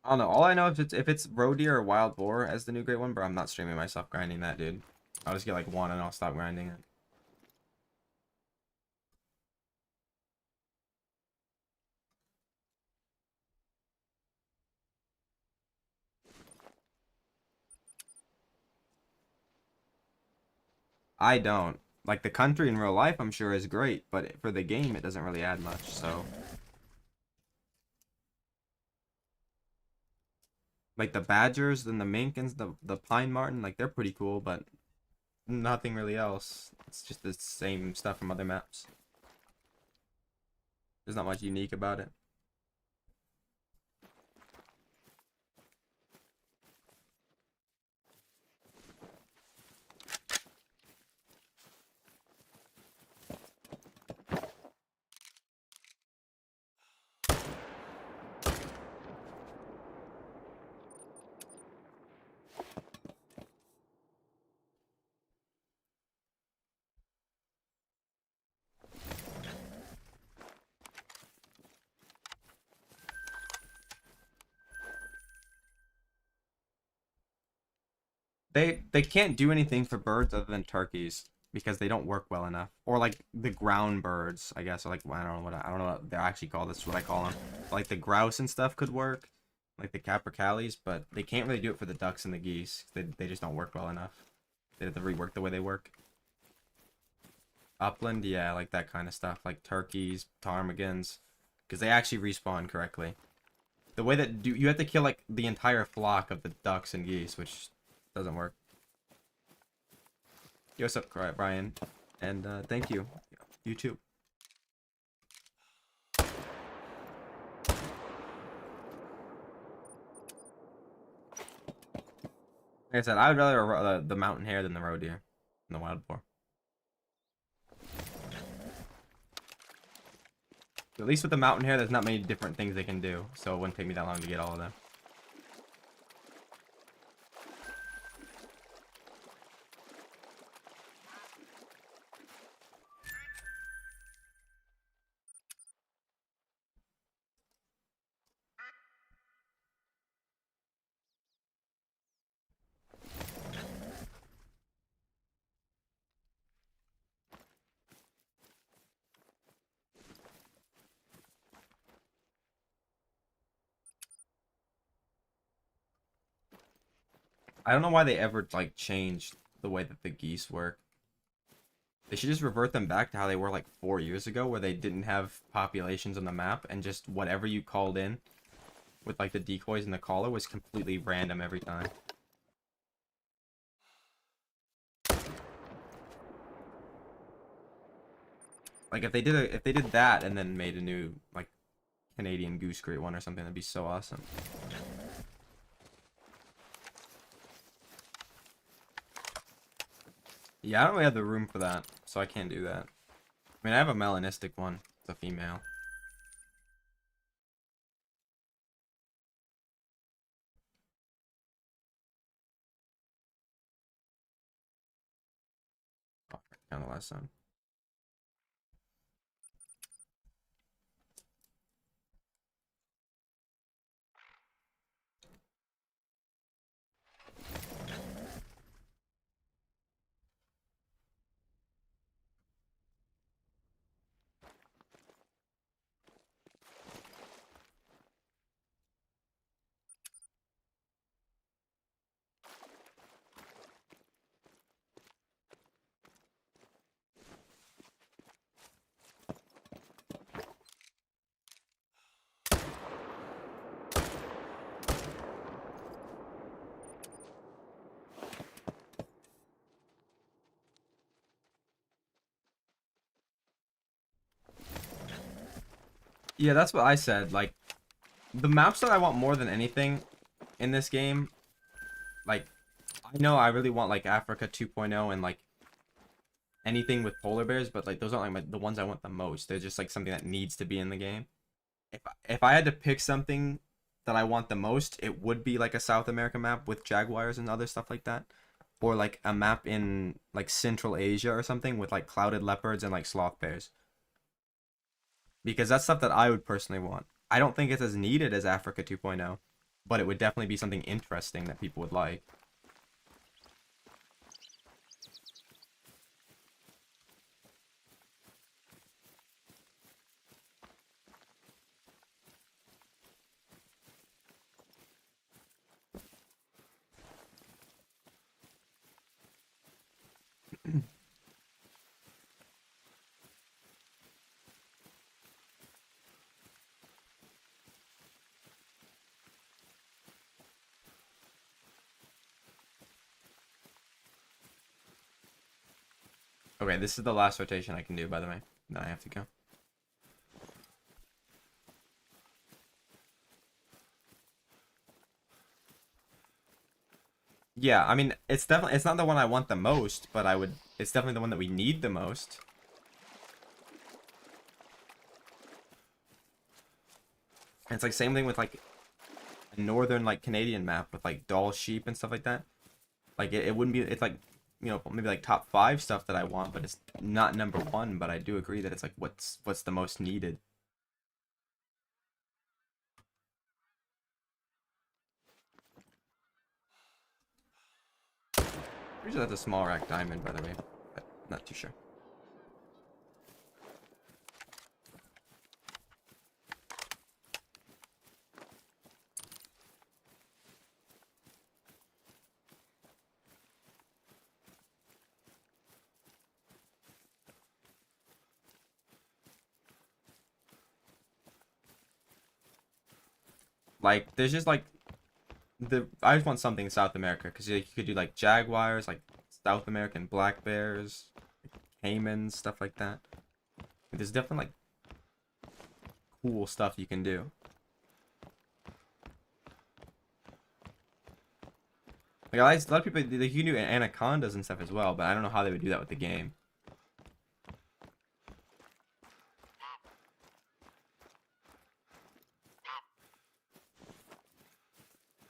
I don't know. All I know is if it's roe deer or wild boar as the new great one, but I'm not streaming myself grinding that, dude. I'll just get like one and I'll stop grinding it. I don't. Like the country in real life, I'm sure is great, but for the game, it doesn't really add much. So, like the badgers and the mink and the pine marten, like they're pretty cool, but nothing really else. It's just the same stuff from other maps. There's not much unique about it. They can't do anything for birds other than turkeys because they don't work well enough. Or like the ground birds, I guess. Or like I don't know what they're actually called. This is what I call them. Like the grouse and stuff could work, like the capercaillies, but they can't really do it for the ducks and the geese. They just don't work well enough. They have to rework the way they work. Upland, yeah, like that kind of stuff, like turkeys, ptarmigans, because they actually respawn correctly. The way that you have to kill like the entire flock of the ducks and geese, which doesn't work. Yo, what's up, Brian? And thank you. You too. Like I said, I would rather the mountain hare than the roe deer, and the wild boar. At least with the mountain hare, there's not many different things they can do, so it wouldn't take me that long to get all of them. I don't know why they ever like changed the way that the geese work. They should just revert them back to how they were like 4 years ago, where they didn't have populations on the map, and just whatever you called in with like the decoys and the caller was completely random every time. Like if they did that and then made a new like Canadian Goose Great one or something, that'd be so awesome. Yeah, I don't really have the room for that, so I can't do that. I mean, I have a melanistic one. It's a female. Oh, kind of last time. Yeah, that's what I said. Like, the maps that I want more than anything in this game, like, I know I really want, like, Africa 2.0 and, like, anything with polar bears, but, like, those aren't, like, the ones I want the most. They're just, like, something that needs to be in the game. If I had to pick something that I want the most, it would be, like, a South America map with jaguars and other stuff like that. Or, like, a map in, like, Central Asia or something with, like, clouded leopards and, like, sloth bears. Because that's stuff that I would personally want. I don't think it's as needed as Africa 2.0, but it would definitely be something interesting that people would like. Okay, this is the last rotation I can do, by the way. Then I have to go. Yeah, I mean, it's not the one I want the most, but it's definitely the one that we need the most. And it's like same thing with like a northern like Canadian map with like doll sheep and stuff like that. Like it wouldn't be, it's like, maybe like top 5 stuff that I want, but it's not number 1, but I do agree that it's like what's the most needed. Pretty sure that's a small rack diamond, by the way, but not too sure. Like there's just like I just want something in South America because you could do like jaguars, like South American black bears, caimans, stuff like that. There's definitely like cool stuff you can do. Like a lot of people, you can do anacondas and stuff as well, but I don't know how they would do that with the game.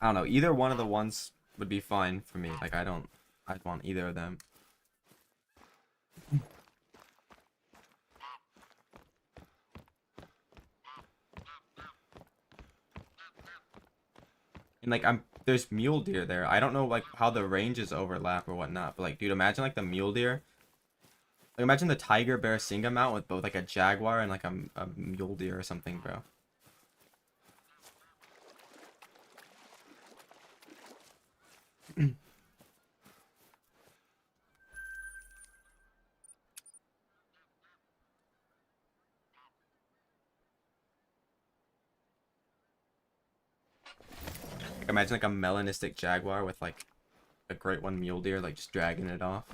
I don't know. Either one of the ones would be fine for me. Like I'd want either of them. And like there's mule deer there. I don't know like how the ranges overlap or whatnot, but like dude, imagine like the mule deer. Like imagine the tiger bear single mount with both like a jaguar and like a mule deer or something, bro. Like imagine like a melanistic jaguar with like a great one mule deer like just dragging it off.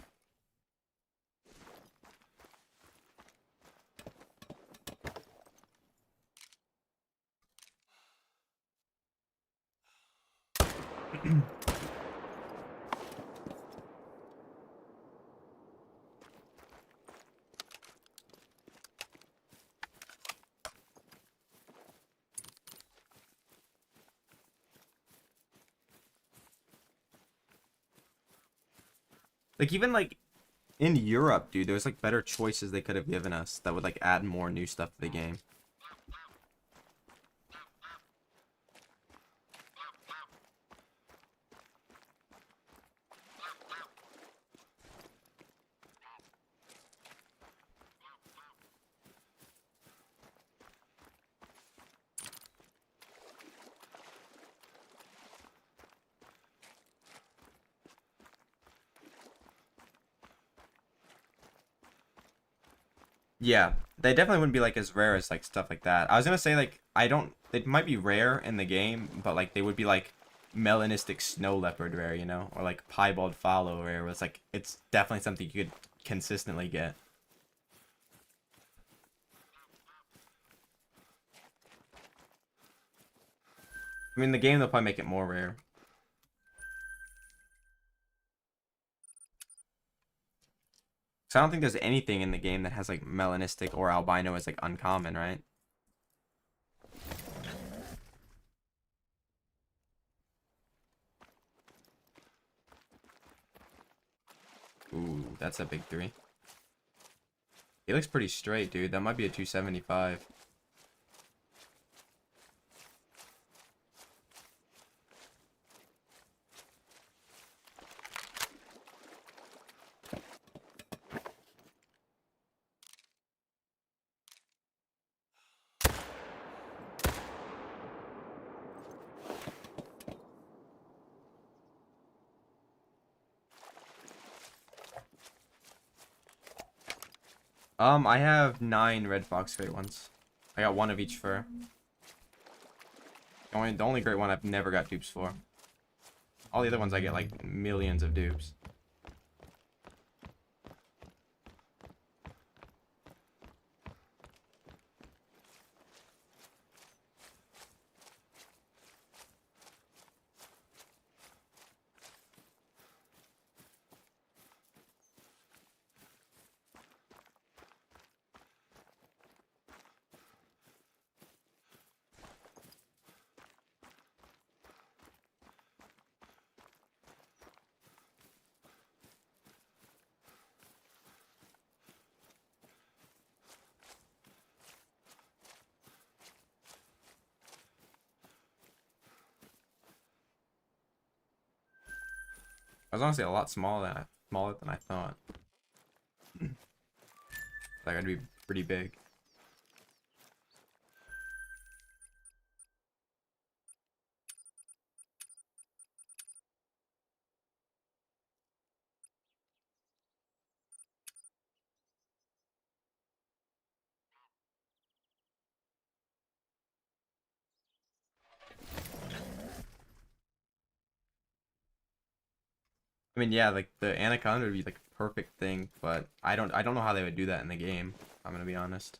Like even like in Europe, dude, there's like better choices they could have given us that would like add more new stuff to the game. Yeah, they definitely wouldn't be like as rare as like stuff like that. I was gonna say like I don't. They might be rare in the game, but like they would be like melanistic snow leopard rare, or like piebald fallow rare. Where it's definitely something you could consistently get. I mean, the game they'll probably make it more rare. So I don't think there's anything in the game that has like melanistic or albino as like uncommon, right? Ooh, that's a big 3. He looks pretty straight, dude. That might be a 275. I have 9 red fox great ones. I got 1 of each fur. The only great one I've never got dupes for. All the other ones I get like millions of dupes. I was honestly a lot smaller than I thought. Like I'd be pretty big. I mean, yeah, like the anaconda would be like a perfect thing, but I don't know how they would do that in the game. I'm gonna be honest.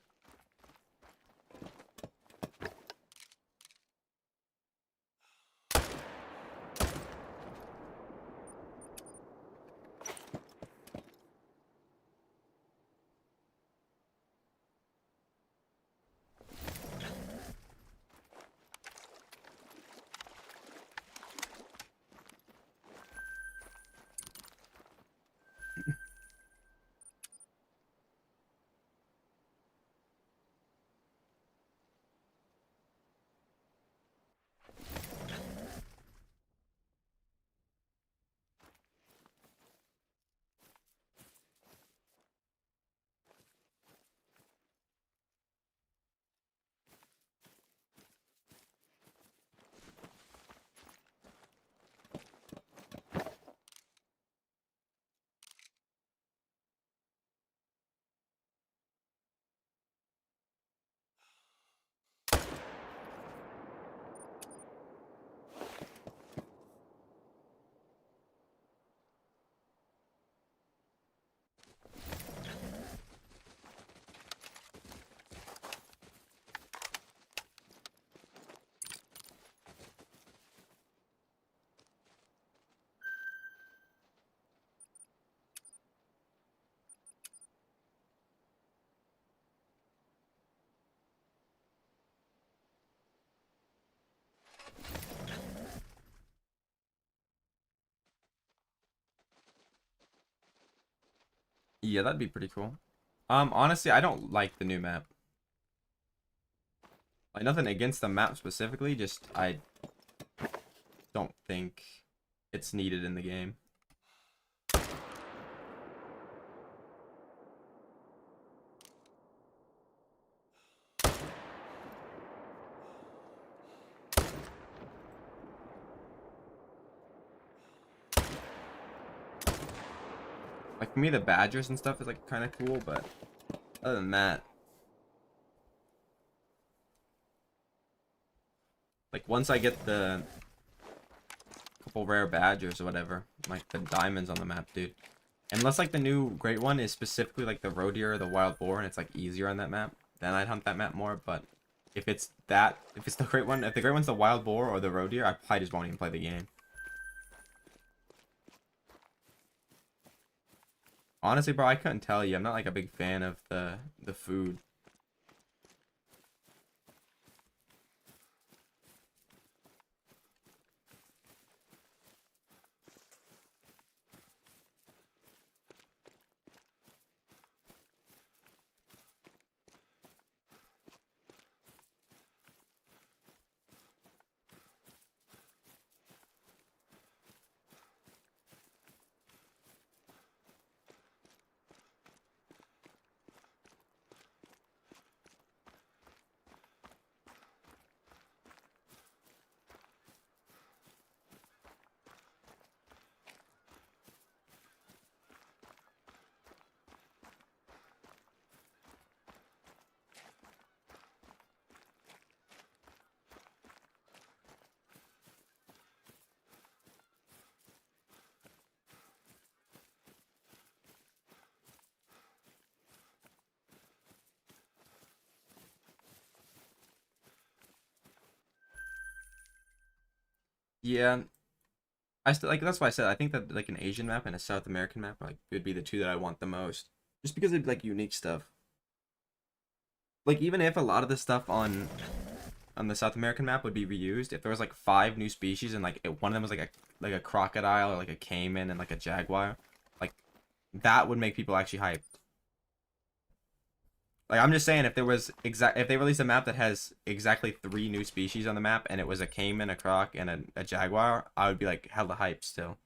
Yeah, that'd be pretty cool. Honestly, I don't like the new map. Like nothing against the map specifically, just I don't think it's needed in the game. Like for me, the badgers and stuff is like kind of cool, but other than that, like once I get the couple rare badgers or whatever, like the diamonds on the map, dude. Unless like the new great one is specifically like the roe deer or the wild boar, and it's like easier on that map, then I'd hunt that map more. But if it's the great one, if the great one's the wild boar or the roe deer, I probably just won't even play the game. Honestly, bro, I couldn't tell you. I'm not like a big fan of the food. Yeah, I still like that's why I said I think that like an Asian map and a South American map like would be the two that I want the most, just because of like unique stuff. Like even if a lot of the stuff on the South American map would be reused, if there was like 5 new species and like one of them was like a crocodile or like a caiman and like a jaguar, like that would make people actually hype. Like I'm just saying, if they released a map that has exactly 3 new species on the map and it was a caiman, a croc, and a jaguar, I would be like hella hyped still.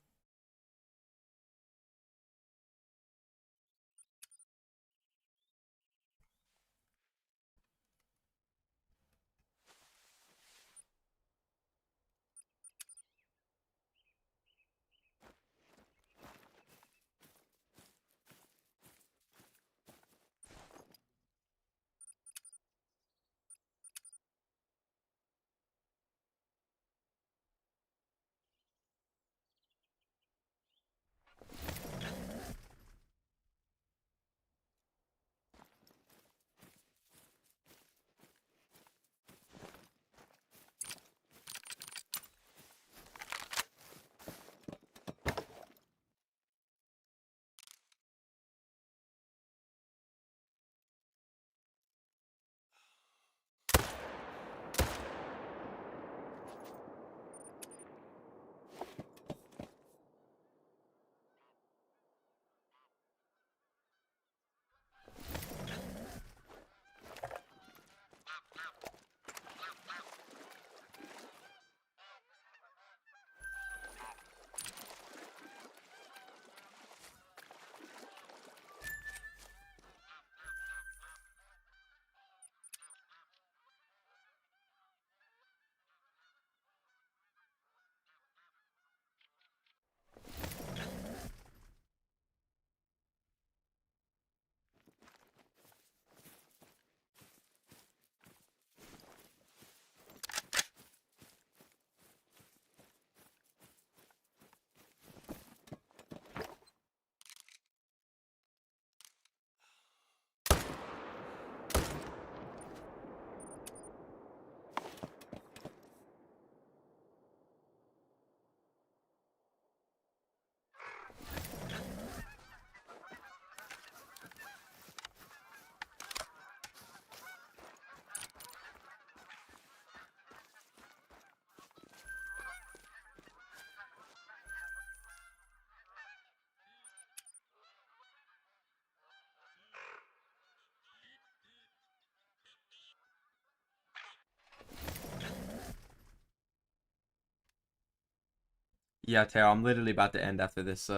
Yeah, Taro, I'm literally about to end after this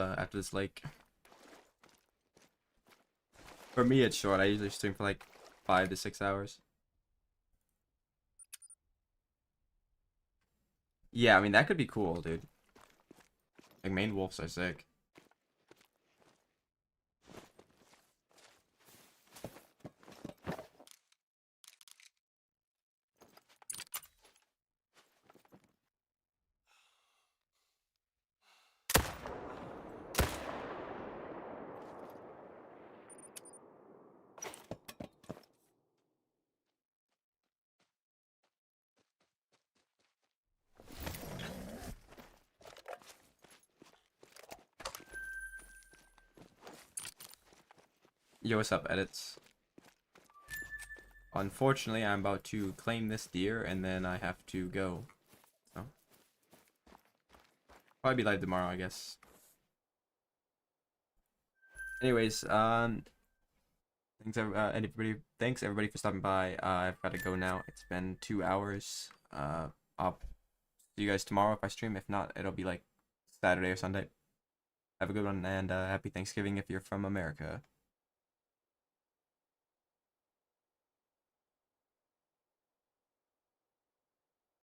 lake. For me, it's short. I usually stream for like 5 to 6 hours. Yeah, I mean that could be cool, dude. Like main wolves are sick. Yo, what's up, edits? Unfortunately, I'm about to claim this deer, and then I have to go. So, probably be live tomorrow, I guess. Anyways, thanks everybody for stopping by. I've got to go now. It's been 2 hours. I'll see you guys tomorrow if I stream. If not, it'll be like Saturday or Sunday. Have a good one, and happy Thanksgiving if you're from America.